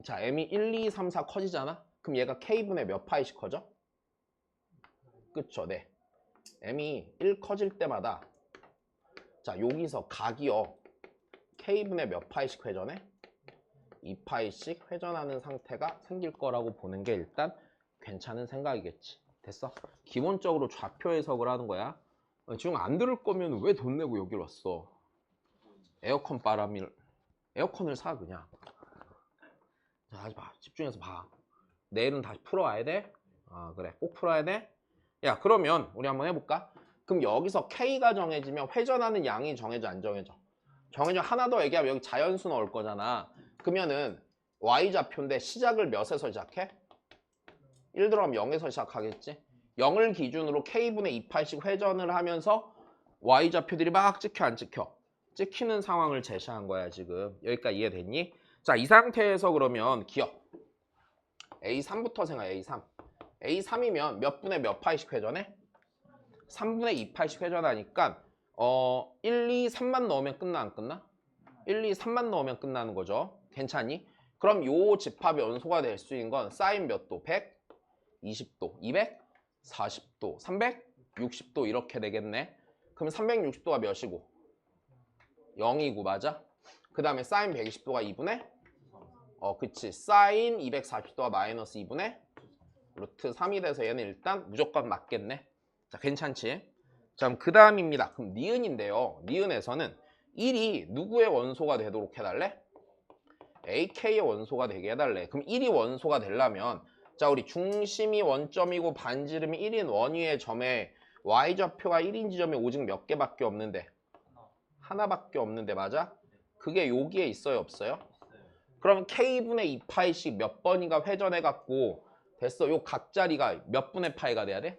자, M이 1, 2, 3, 4 커지잖아? 그럼 얘가 K분의 몇 파이씩 커져? 그쵸, 네. M이 1 커질 때마다 자, 여기서 각이요. K분의 몇 파이씩 회전해? 2파이씩 회전하는 상태가 생길 거라고 보는 게 일단 괜찮은 생각이겠지. 됐어? 기본적으로 좌표 해석을 하는 거야. 지금 안 들을 거면 왜 돈 내고 여기로 왔어? 에어컨을 사 그냥. 자, 다시 봐. 집중해서 봐. 내일은 다시 풀어와야 돼? 그래. 꼭 풀어야 돼? 야, 그러면 우리 한번 해볼까? 그럼 여기서 K가 정해지면 회전하는 양이 정해져 안 정해져? 정해져. 하나 더 얘기하면 여기 자연수 넣을 거잖아. 그러면은 Y좌표인데 시작을 몇에서 시작해? 1 들어가면 0에서 시작하겠지? 0을 기준으로 K분의 2파씩 회전을 하면서 Y좌표들이 막 찍혀 안 찍혀? 찍히는 상황을 제시한 거야 지금. 여기까지 이해됐니? 자, 이 상태에서 그러면 기억 A3부터 생각해. A3 A3이면 몇 분의 몇 파이씩 회전해? 3분의 2파이씩 회전하니까 1, 2, 3만 넣으면 끝나 안 끝나? 1, 2, 3만 넣으면 끝나는 거죠. 괜찮니? 그럼 요 집합의 원소가 될 수 있는 건 사인 몇 도? 120도, 240도, 360도 이렇게 되겠네. 그럼 360도가 몇이고? 0이고 맞아? 그 다음에 사인 120도가 2분의? 그치. 사인 240도가 마이너스 2분의? 루트 3이 돼서 얘는 일단 무조건 맞겠네. 자, 괜찮지? 자, 그럼 그 다음입니다. 그럼 니은인데요. 니은에서는 1이 누구의 원소가 되도록 해달래? AK의 원소가 되게 해달래. 그럼 1이 원소가 되려면 자, 우리 중심이 원점이고 반지름이 1인 원위의 점에 Y좌표가 1인 지점이 오직 몇 개밖에 없는데? 하나밖에 없는데 맞아? 그게 여기에 있어요 없어요? 그럼 K분의 2파이씩 몇 번인가 회전해갖고 됐어. 요 각자리가 몇 분의 파이가 돼야 돼?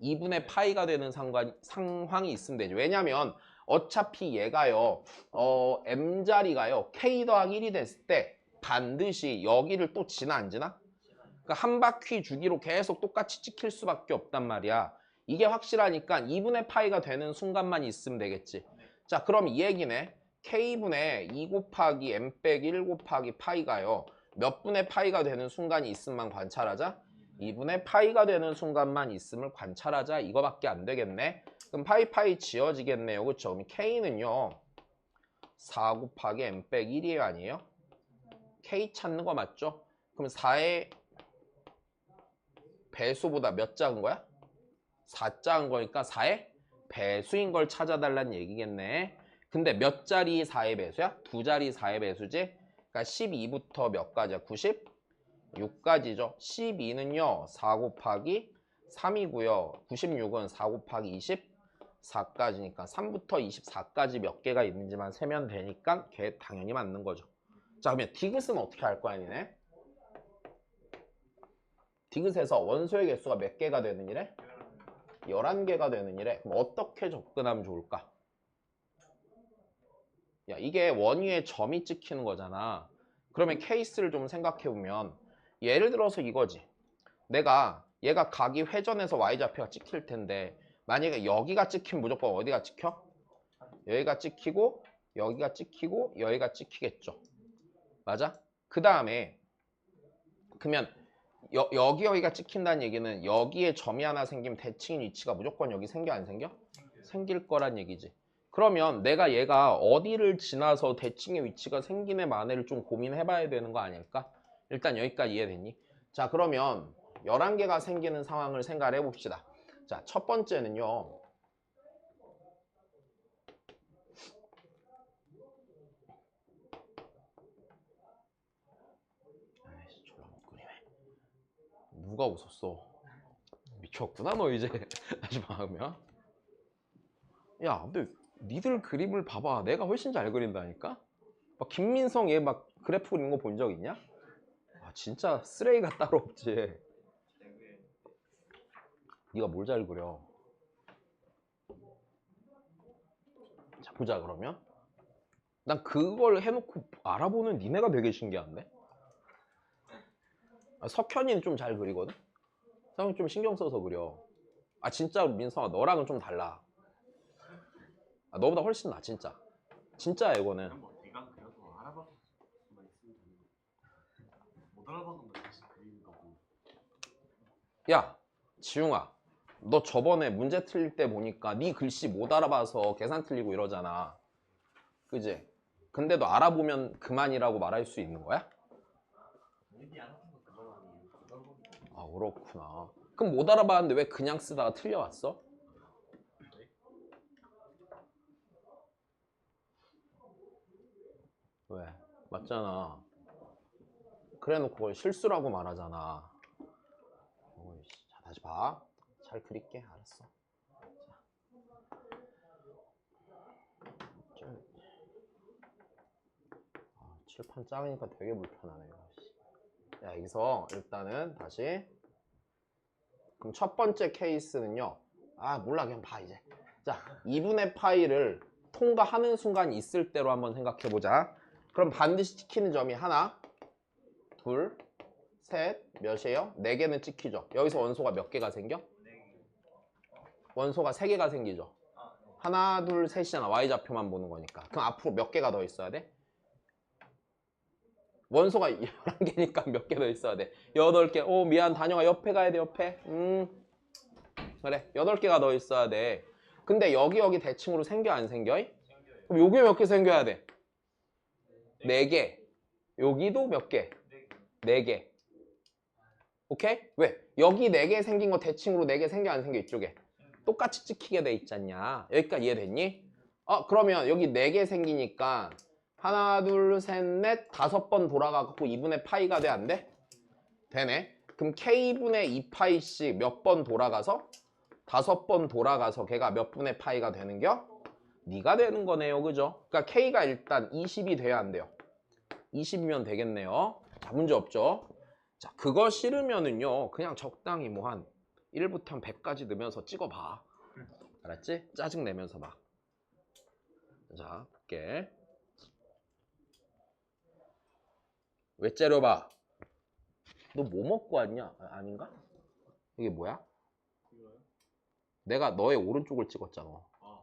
2분의 파이가 되는 상황이 있으면 되죠. 왜냐면 어차피 얘가요 M자리가요 K 더하기 1이 됐을 때 반드시 여기를 또 지나 안 지나? 그러니까 한 바퀴 주기로 계속 똑같이 찍힐 수밖에 없단 말이야. 이게 확실하니까 2분의 파이가 되는 순간만 있으면 되겠지. 자, 그럼 이 얘기네. K분의 2 곱하기 M 빼기 1 곱하기 파이가요 몇 분의 파이가 되는 순간이 있음만 관찰하자? 2분의 파이가 되는 순간만 있음을 관찰하자. 이거밖에 안 되겠네. 그럼 파이 지워지겠네요. 그쵸? 그럼 K는요 4 곱하기 M 빼기 1이에요 아니에요? K 찾는 거 맞죠? 그럼 4의 배수보다 몇 작은 거야? 4 작은 거니까 4의 배수인 걸 찾아달라는 얘기겠네. 근데 몇 자리 4의 배수야? 2자리 4의 배수지? 그러니까 12부터 몇 가지야? 96까지죠. 12는요 4 곱하기 3이고요. 96은 4 곱하기 24까지니까 3부터 24까지 몇 개가 있는지만 세면 되니까 걔 당연히 맞는 거죠. 자, 그러면 디귿은 어떻게 할 거야 니네? 디귿에서 원소의 개수가 몇 개가 되는 이래? 11개가 되는 이래. 그럼 어떻게 접근하면 좋을까? 야, 이게 원위에 점이 찍히는 거잖아. 그러면 케이스를 좀 생각해보면 예를 들어서 이거지. 얘가 각이 회전해서 Y좌표가 찍힐 텐데 만약에 여기가 찍히면 무조건 어디가 찍혀? 여기가 찍히고 여기가 찍히고 여기가 찍히겠죠. 맞아? 그 다음에 그러면 여기가 찍힌다는 얘기는 여기에 점이 하나 생기면 대칭인 위치가 무조건 여기 생겨 안 생겨? 생길 거란 얘기지. 그러면 내가 얘가 어디를 지나서 대칭의 위치가 생기네 마네를 좀 고민해 봐야 되는 거 아닐까? 일단 여기까지 이해됐니? 자, 그러면 11개가 생기는 상황을 생각을 해봅시다. 자, 첫 번째는요. 아이씨, 졸라 못그리네. 누가 웃었어? 미쳤구나 너 이제. 다시 봐보면. 야, 근데 니들 그림을 봐봐. 내가 훨씬 잘 그린다니까? 막 김민성 얘 막 그래프 그리는 거 본 적 있냐? 아, 진짜 쓰레기가 따로 없지. 네가 뭘 잘 그려? 자, 보자 그러면. 난 그걸 해놓고 알아보는 니네가 되게 신기한데? 아, 석현이는 좀 잘 그리거든? 석현이 좀 신경 써서 그려. 아, 진짜 민성아 너랑은 좀 달라. 아, 너보다 훨씬 나 진짜. 진짜야 이거는. 그냥 뭐 내가 그려도 알아봐서 수만 있으면 되는 거. 못 알아봐서 다시 그리는 거고. 야, 지웅아, 너 저번에 문제 틀릴 때 보니까 네 글씨 못 알아봐서 계산 틀리고 이러잖아. 그지? 근데도 알아보면 그만이라고 말할 수 있는 거야? 본인이 알아본 거 그만 아니에요. 못 알아본 거. 아, 그렇구나. 그럼 못 알아봤는데 왜 그냥 쓰다가 틀려왔어? 왜? 맞잖아. 그래놓고 그걸 실수라고 말하잖아. 어이씨. 자, 다시 봐. 잘 그릴게. 알았어. 자. 아, 칠판 작으니까 되게 불편하네. 야, 여기서 일단은 다시. 그럼 첫 번째 케이스는요. 아, 몰라. 그냥 봐, 이제. 자, 2분의 파이를 통과하는 순간 있을 때로 한번 생각해보자. 그럼 반드시 찍히는 점이 하나, 둘, 셋, 몇이에요? 4개는 찍히죠. 여기서 원소가 몇 개가 생겨? 원소가 3개가 생기죠. 하나, 둘, 셋이잖아. Y좌표만 보는 거니까. 그럼 앞으로 몇 개가 더 있어야 돼? 원소가 11개니까 몇 개 더 있어야 돼? 8개. 오, 미안. 다녀가 옆에 가야 돼, 옆에. 그래. 8개가 더 있어야 돼. 근데 여기 대칭으로 생겨, 안 생겨? 그럼 여기 몇 개 생겨야 돼? 4개. 여기도 몇 개? 4개. 오케이? 왜? 여기 4개 생긴 거 대칭으로 4개 생겨 안 생겨? 이쪽에 똑같이 찍히게 돼 있잖냐. 여기까지 이해됐니? 그러면 여기 4개 생기니까 하나 둘 셋 넷 5번 돌아가고 2분의 파이가 돼? 안 돼? 되네. 그럼 K분의 2파이씩 몇 번 돌아가서? 5번 돌아가서 걔가 몇 분의 파이가 되는겨? 네가 되는 거네요. 그죠? 그러니까 K가 일단 20이 돼야 안 돼요. 20이면 되겠네요. 자, 문제 없죠? 자, 그거 싫으면은요, 그냥 적당히 뭐 한 1부터 한 100까지 넣으면서 찍어봐. 알았지? 짜증내면서 막. 자, 볼게. 왜 째려봐? 너 뭐 먹고 왔냐? 아닌가? 이게 뭐야? 이거요? 내가 너의 오른쪽을 찍었잖아. 아,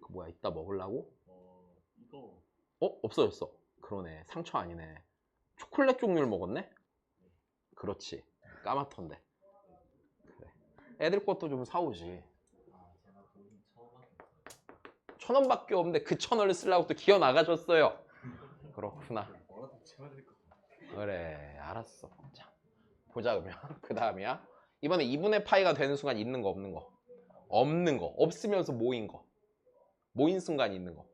그 뭐야, 이따 먹으려고? 이거. 없어졌어. 그러네. 상처 아니네. 초콜릿 종류를 먹었네? 그렇지. 까맣던데. 그래. 애들 것도 좀 사오지. 아, 제가 돈 처음 하겠어요. 1,000원밖에 없는데 그 1,000원을 쓰려고 또 기어 나가셨어요. 그렇구나. 뭐라도 채워야 될 것 같아요. 그래, 알았어. 자, 보자 그러면. 그 다음이야. 이번에 2분의 파이가 되는 순간 있는 거 없는 거? 없는 거. 없으면서 모인 거. 모인 순간 있는 거.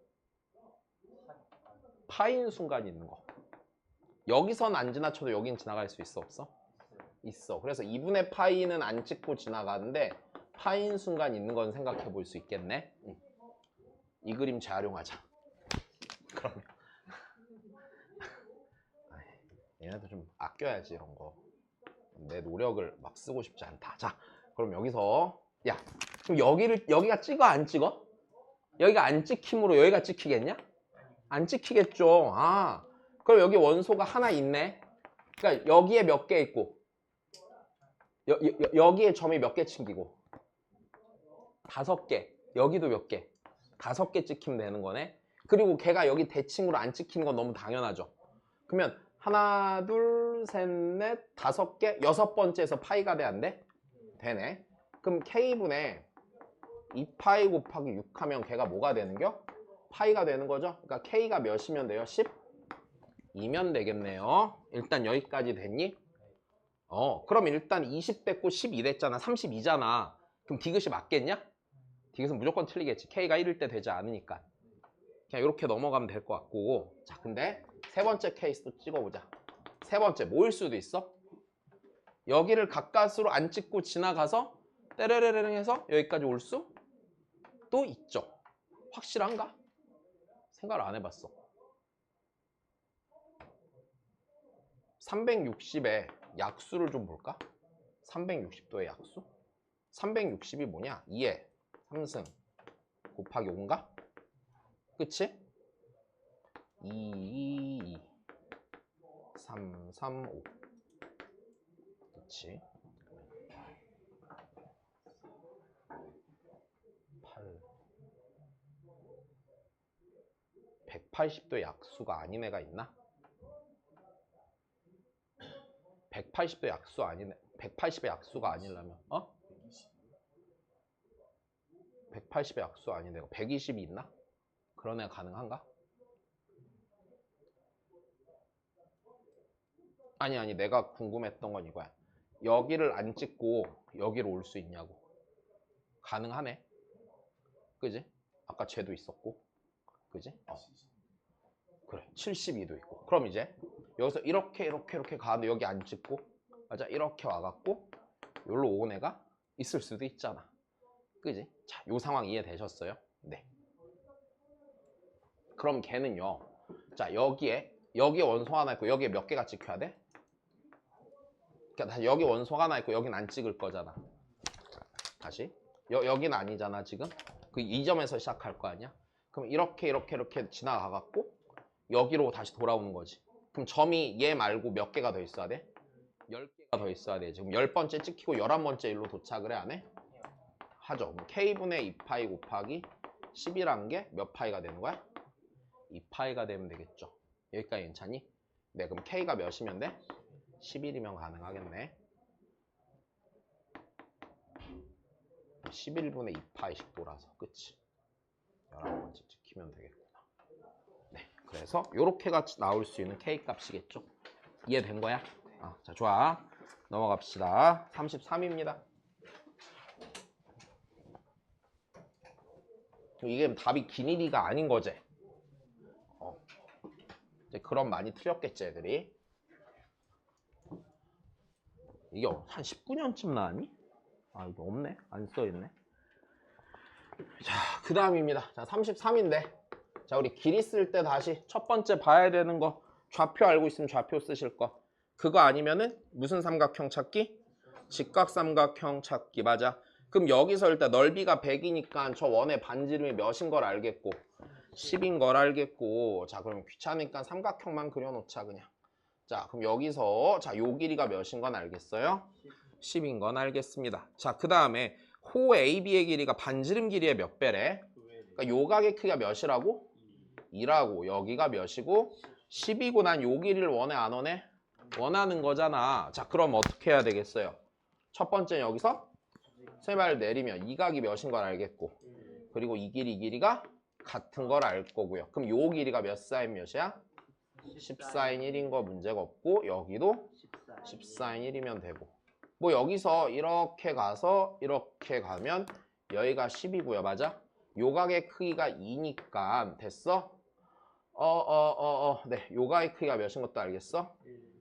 파인 순간 있는 거. 여기선 안 지나쳐도 여긴 지나갈 수 있어 없어? 있어. 그래서 2분의 파이는 안 찍고 지나가는데 파인 순간 있는 건 생각해 볼 수 있겠네. 이 그림 재활용하자. 그러면 얘네도 좀 아껴야지 이런 거. 내 노력을 막 쓰고 싶지 않다. 자, 그럼 여기서 야, 그럼 여기가 찍어 안 찍어? 여기가 안 찍힘으로 여기가 찍히겠냐? 안 찍히겠죠. 아, 그럼 여기 원소가 하나 있네. 그러니까 여기에 몇 개 있고 여기에 점이 몇 개 찍히고 5개. 여기도 몇 개? 5개 찍히면 되는 거네. 그리고 걔가 여기 대칭으로 안 찍히는 건 너무 당연하죠. 그러면 하나, 둘, 셋, 넷, 다섯 개, 여섯 번째에서 파이가 돼, 안 돼? 되네. 그럼 K분의 2파이 곱하기 6 하면 걔가 뭐가 되는겨? 파이가 되는 거죠. 그러니까 K가 몇이면 돼요? 12면 되겠네요. 일단 여기까지 됐니? 그럼 일단 20 됐고 12 됐잖아. 32잖아. 그럼 디귿이 맞겠냐? 디귿은 무조건 틀리겠지. K가 1일 때 되지 않으니까. 그냥 이렇게 넘어가면 될 것 같고. 자, 근데 세 번째 케이스도 찍어보자. 세 번째 뭐일 수도 있어? 여기를 가까스로 안 찍고 지나가서 때레레레 해서 여기까지 올 수도 있죠. 확실한가? 생각을 안 해봤어. 360의 약수를 좀 볼까? 360도의 약수? 360이 뭐냐? 2에 3승 곱하기 5인가? 그치? 2, 3, 3, 5. 그치? 8. 180도 약수가 아닌 애가 있나? 180도 약수 아닌 애, 180의 약수가 아니려면 180의 약수 아닌 애가 120이 있나? 그런 애가 가능한가? 아니 내가 궁금했던 건 이거야. 여기를 안 찍고 여기로 올 수 있냐고. 가능하네. 그지? 아까 쟤도 있었고. 그지? 그래 72도 있고. 그럼 이제 여기서 이렇게 가는데 여기 안 찍고 맞아 이렇게 와갖고 여기로 온 애가 있을 수도 있잖아. 그지? 자, 요 상황 이해되셨어요? 네. 그럼 걔는요. 자, 여기에 원소 하나 있고 여기에 몇 개가 찍혀야 돼? 그러니까 다시 여기 원소가 하나 있고 여긴 안 찍을 거잖아. 다시 여긴 아니잖아 지금. 그 이 점에서 시작할 거 아니야? 그럼 이렇게 지나가갖고 여기로 다시 돌아오는 거지. 그럼 점이 얘 말고 몇 개가 더 있어야 돼? 10개가 더 있어야 돼. 지금 10번째 찍히고 11번째 일로 도착을 해, 안 해? 하죠. 그럼 K분의 2파이 곱하기 10이란 게 몇 파이가 되는 거야? 2파이가 되면 되겠죠. 여기까지 괜찮니? 네, 그럼 K가 몇이면 돼? 11이면 가능하겠네. 11분의 2파이씩 돌아서, 그치? 11번째 찍히면 되겠구나. 네, 그래서 요렇게가 나올 수 있는 K 값이겠죠? 이해된 거야? 자, 좋아. 넘어갑시다. 33입니다. 이게 답이 기니리가 아닌 거지. 이제 그럼 많이 틀렸겠지, 애들이. 이게 한 19년쯤 나왔니? 이거 없네. 안 써있네. 자, 그 다음입니다. 자, 33인데. 자, 우리 길이 쓸 때 다시 첫 번째 봐야 되는 거. 좌표 알고 있으면 좌표 쓰실 거. 그거 아니면은 무슨 삼각형 찾기? 직각삼각형 찾기. 맞아. 그럼 여기서 일단 넓이가 100이니까 저 원의 반지름이 몇인 걸 알겠고 10인 걸 알겠고. 자, 그럼 귀찮으니까 삼각형만 그려놓자 그냥. 자, 그럼 여기서 자, 요 길이가 몇인 건 알겠어요? 10인 건 알겠습니다. 자, 그 다음에 호 AB의 길이가 반지름 길이의 몇 배래? 그러니까 요각의 크기가 몇이라고? 2라고. 여기가 몇이고 10이고 난 요 길이를 원해 안 원해? 원하는 거잖아. 자, 그럼 어떻게 해야 되겠어요? 첫 번째는 여기서 세발 내리면 이 각이 몇인 걸 알겠고 그리고 이 길이가 같은 걸 알 거고요. 그럼 요 길이가 몇 사인 몇이야? 14인 1인 거 문제가 없고 여기도 14인 1이면 되고 뭐 여기서 이렇게 가서 이렇게 가면 여기가 10이고요. 맞아? 요 각의 크기가 2니까 됐어? 네. 요 각의 크기가 몇인 것도 알겠어?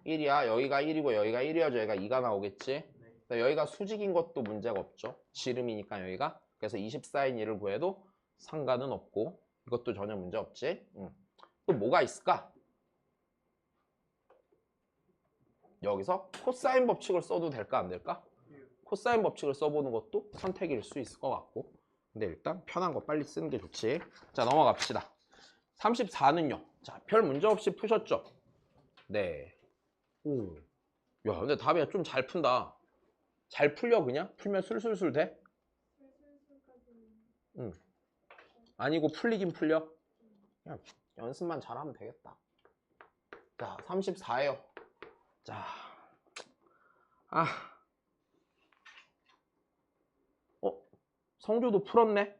1이야. 여기가 1이고 여기가 1이어져. 여기가 2가 나오겠지? 여기가 수직인 것도 문제가 없죠. 지름이니까 여기가. 그래서 24인 1을 구해도 상관은 없고 이것도 전혀 문제 없지. 또 뭐가 있을까? 여기서 코사인 법칙을 써도 될까 안 될까? 코사인 법칙을 써보는 것도 선택일 수 있을 것 같고 근데 일단 편한 거 빨리 쓰는 게 좋지. 자, 넘어갑시다. 34는요. 자, 별 문제 없이 푸셨죠? 네. 오. 야, 근데 답이 좀 잘 푼다. 잘 풀려 그냥? 풀면 술술술 돼? 응. 아니고 풀리긴 풀려? 그냥 연습만 잘하면 되겠다. 자, 34예요. 자, 성조도 풀었네?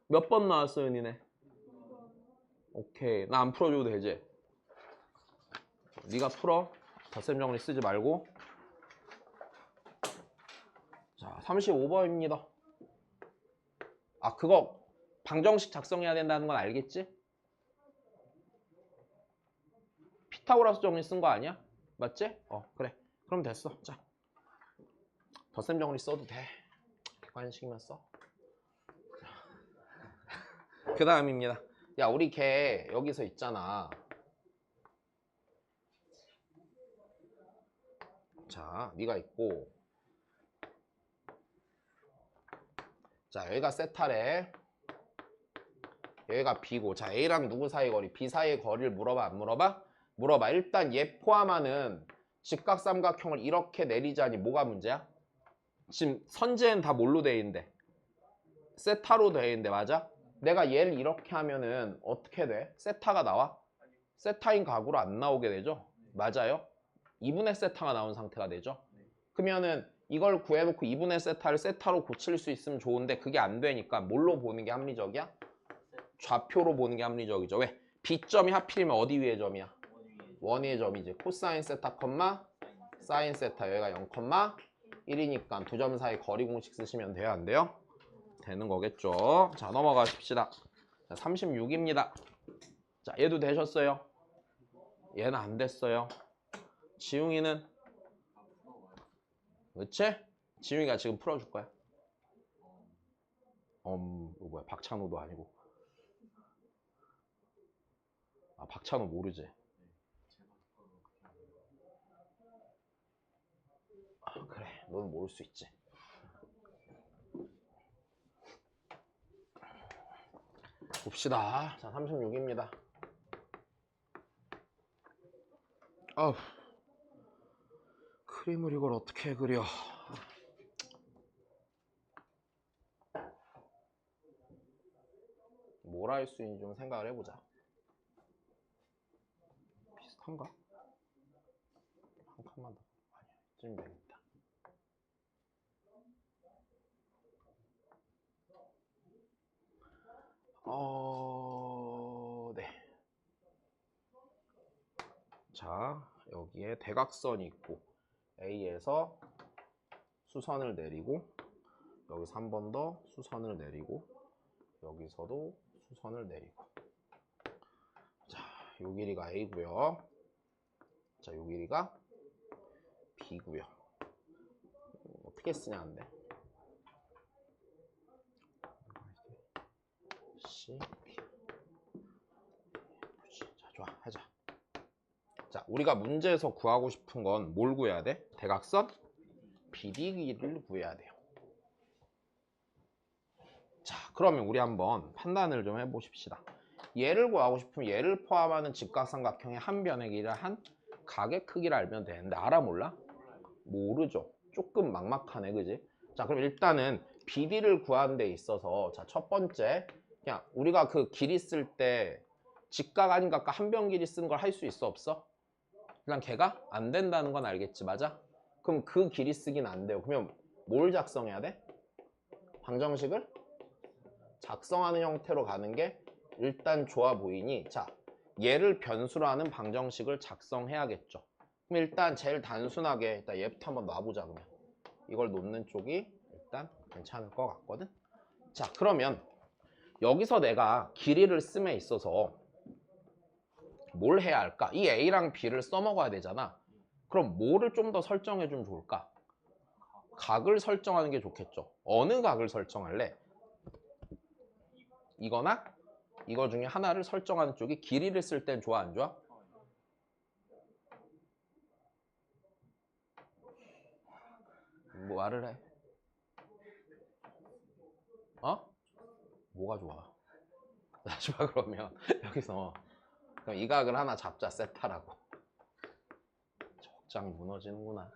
몇 번 나왔어요, 니네? 오케이, 나 안 풀어줘도 되지? 네가 풀어. 덧셈 정리 쓰지 말고. 자, 35번입니다. 아, 그거 방정식 작성해야 된다는 건 알겠지? 피타고라스 정리 쓴 거 아니야? 맞지? 그래. 그럼 됐어. 자, 덧셈 정리 써도 돼. 객관식만 써. 그 다음입니다. 야, 우리 걔 여기서 있잖아. 자, 네가 있고, 자, 여기가 세타래. 여기가 B고, 자, A랑 누구 사이 거리? B 사이의 거리를 물어봐, 안 물어봐? 물어봐. 일단 얘 포함하는 직각삼각형을 이렇게 내리자니 뭐가 문제야? 지금 선재는 다 뭘로 돼 있는데? 세타로 돼 있는데, 맞아? 내가 얘를 이렇게 하면은 어떻게 돼? 세타가 나와? 세타인 각으로 안 나오게 되죠? 맞아요? 2분의 세타가 나온 상태가 되죠? 그러면은 이걸 구해놓고 2분의 세타를 세타로 고칠 수 있으면 좋은데 그게 안 되니까 뭘로 보는 게 합리적이야? 좌표로 보는 게 합리적이죠. 왜? B점이 하필이면 어디 위의 점이야? 원 위의 점이지. 코사인 세타 컴마 사인 세타 여기가 0,1이니까 두 점 사이 거리 공식 쓰시면 돼요? 안 돼요? 되는 거겠죠. 자, 넘어가십시다. 자, 36입니다. 자, 얘도 되셨어요? 얘는 안 됐어요. 지웅이는? 그치? 지웅이가 지금 풀어줄 거야. 이거 뭐야? 박찬호도 아니고. 아, 박찬호 모르지? 아, 그래. 너는 모를 수 있지. 봅시다. 자, 36입니다. 그림을 이걸 어떻게 그려? 뭘 할 수 있는지 좀 생각을 해보자. 비슷한가? 한 칸만 더. 아니야, 쯤 되겠다. 네. 자, 여기에 대각선이 있고 A에서 수선을 내리고 여기서 한 번 더 수선을 내리고 여기서도 수선을 내리고 자, 요 길이가 A고요. 자, 요 길이가 B고요. 어떻게 쓰냐는데 C, B. 자, 좋아, 하자. 자, 우리가 문제에서 구하고 싶은 건 뭘 구해야 돼? 대각선 BD 길이를 구해야 돼요. 자, 그러면 우리 한번 판단을 좀 해보십시다. 얘를 구하고 싶으면 얘를 포함하는 직각삼각형의 한 변의 길이를 한 각의 크기를 알면 되는데 알아 몰라? 모르죠. 조금 막막하네, 그지? 자, 그럼 일단은 BD를 구하는 데 있어서 자, 첫 번째 그냥 우리가 그 길이 쓸 때 직각 아닌 각과 한 변 길이 쓰는 걸 할 수 있어 없어? 그냥 걔가 안 된다는 건 알겠지, 맞아? 그럼 그 길이 쓰긴 안 돼요. 그러면 뭘 작성해야 돼? 방정식을 작성하는 형태로 가는 게 일단 좋아 보이니 자, 얘를 변수로 하는 방정식을 작성해야겠죠. 그럼 일단 제일 단순하게 일단 얘부터 한번 놔보자. 그러면 이걸 놓는 쪽이 일단 괜찮을 것 같거든. 자, 그러면 여기서 내가 길이를 씀에 있어서 뭘 해야 할까? 이 A랑 B를 써먹어야 되잖아. 그럼 뭐를 좀 더 설정해 주면 좋을까? 각을 설정하는 게 좋겠죠. 어느 각을 설정할래? 이거나 이거 중에 하나를 설정하는 쪽이 길이를 쓸 땐 좋아, 안 좋아? 뭐 말을 해? 뭐가 좋아? 좋아. 그러면 여기서 그럼 이 각을 하나 잡자. 세타라고. 적장 무너지는구나.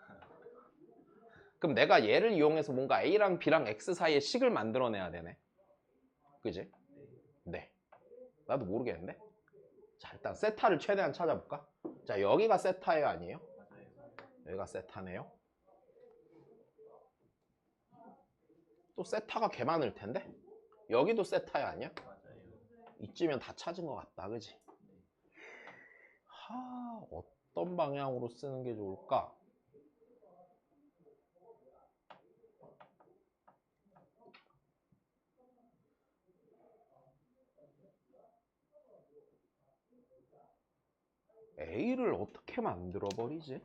그럼 내가 얘를 이용해서 뭔가 A랑 B랑 X 사이에 식을 만들어내야 되네. 그지? 네. 나도 모르겠는데? 자, 일단 세타를 최대한 찾아볼까? 자, 여기가 세타예요, 아니에요? 맞아요. 여기가 세타네요. 또 세타가 개 많을 텐데? 여기도 세타야, 아니야? 맞아요. 이쯤이면 다 찾은 것 같다, 그지? 하, 어떤 방향으로 쓰는 게 좋을까? A를 어떻게 만들어 버리지?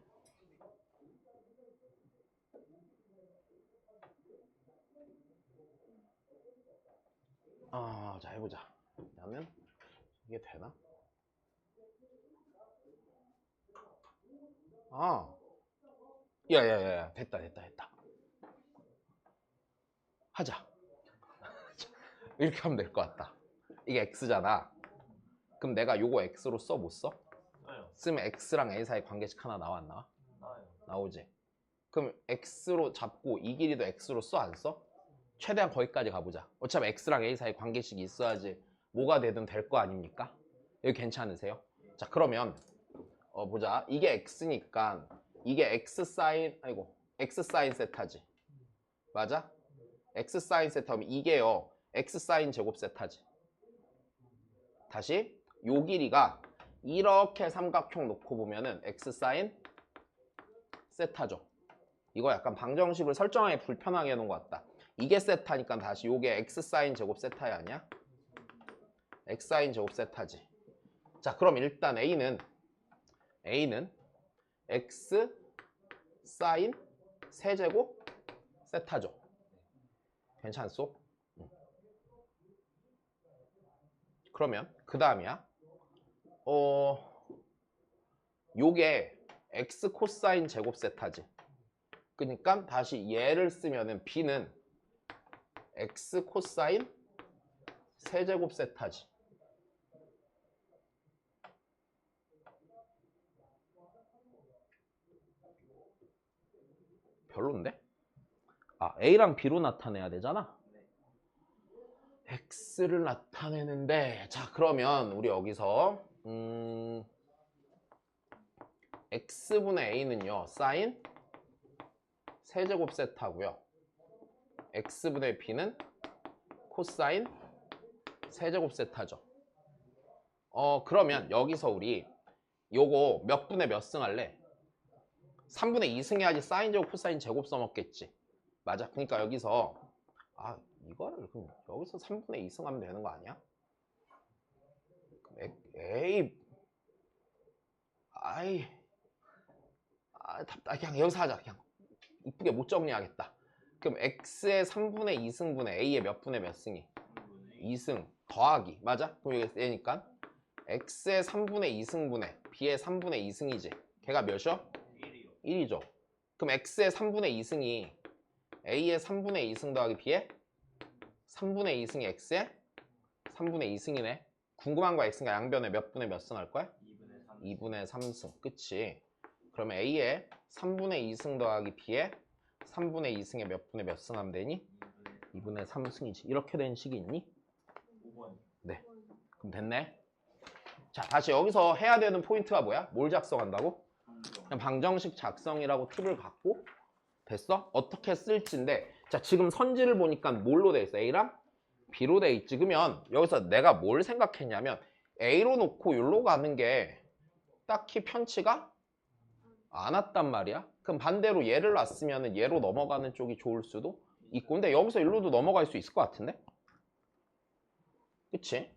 자, 해보자. 그러면 이게 되나? 야야야야, 됐다. 하자. 이렇게 하면 될 것 같다. 이게 X잖아. 그럼 내가 요거 X로 써, 못 써? 써요. 쓰면 X랑 A 사이 관계식 하나 나와, 안 나와? 나와요. 나오지. 그럼 X로 잡고 이 길이도 X로 써, 안 써? 최대한 거기까지 가보자. 어차피 X랑 A 사이 관계식이 있어야지 뭐가 되든 될 거 아닙니까? 여기 괜찮으세요? 자, 그러면 보자. 이게 X니까 이게 X 사인, X 사인 세타지. 맞아? X 사인 세타면 이게요. X 사인 제곱 세타지. 다시 요 길이가 이렇게 삼각형 놓고 보면은 X 사인 세타죠. 이거 약간 방정식을 설정하기 불편하게 해놓은 것 같다. 이게 세타니까 다시 요게 X 사인 제곱 세타야, 아니야? X 사인 제곱 세타지. 자, 그럼 일단 A는 X 사인 세제곱 세타죠. 괜찮소? 그러면 그 다음이야. 요게 X 코사인 제곱 세타지. 그러니까 다시 얘를 쓰면은 B는 X 코사인 세제곱 세타지. 별론데? A랑 B로 나타내야 되잖아. X를 나타내는데, 자, 그러면 우리 여기서 X분의 A는요, 사인 세제곱 세타고요. X분의 B는 코사인 세제곱 세타죠. 그러면 여기서 우리 요거 몇 분의 몇 승 할래? 3분의 2승 해야지 사인 제곱 코사인 제곱 써먹겠지. 맞아. 그러니까 여기서 이거를 그럼 여기서 3분의 2승 하면 되는 거 아니야? 그냥 여기서 하자. 그냥 이쁘게 못 정리하겠다. 그럼 X의 3분의 2승분의 A의 몇 분의 몇 승이? 2승 더하기. 맞아? 그럼 여기 A니까 X의 3분의 2승분의 B의 3분의 2승이지. 걔가 몇이요? 1이요. 1이죠. 그럼 X의 3분의 2승이 A의 3분의 2승 더하기 B의 3분의 2승이 X의 3분의 2승이네. 궁금한 거 X가 양변에 몇 분의 몇 승 할 거야? 2분의 3승. 그치? 그러면 A의 3분의 2승 더하기 B의 3분의 2승에 몇 분의 몇 승 하면 되니? 2분의 3승이지. 이렇게 된 식이 있니? 5번. 네. 그럼 됐네. 자, 다시 여기서 해야 되는 포인트가 뭐야? 뭘 작성한다고? 그냥 방정식 작성이라고 팁을 갖고 됐어? 어떻게 쓸지인데, 자, 지금 선지를 보니까 뭘로 돼 있어? A랑 B로 돼 있지. 그러면 여기서 내가 뭘 생각했냐면 A로 놓고 여기로 가는 게 딱히 편치가 않았단 말이야. 그럼 반대로 얘를 놨으면 얘로 넘어가는 쪽이 좋을 수도 있고, 근데 여기서 일로도 넘어갈 수 있을 것 같은데? 그치?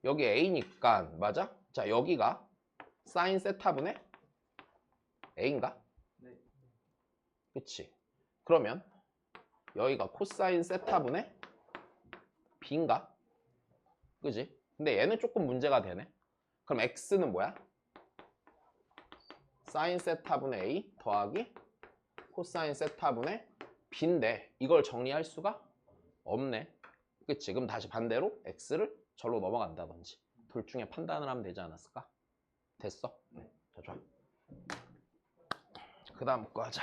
여기 A니까 맞아? 자, 여기가 사인 세타분의 A인가? 네. 그치? 그러면 여기가 코사인 세타분의 B인가? 그지? 근데 얘는 조금 문제가 되네. 그럼 X는 뭐야? 사인 세타분의 A 더하기 코사인 세타분의 B인데 이걸 정리할 수가 없네. 그치? 그럼 다시 반대로 X를 절로 넘어간다든지 둘 중에 판단을 하면 되지 않았을까? 됐어? 네. 자, 좋아. 그 다음 거 하자.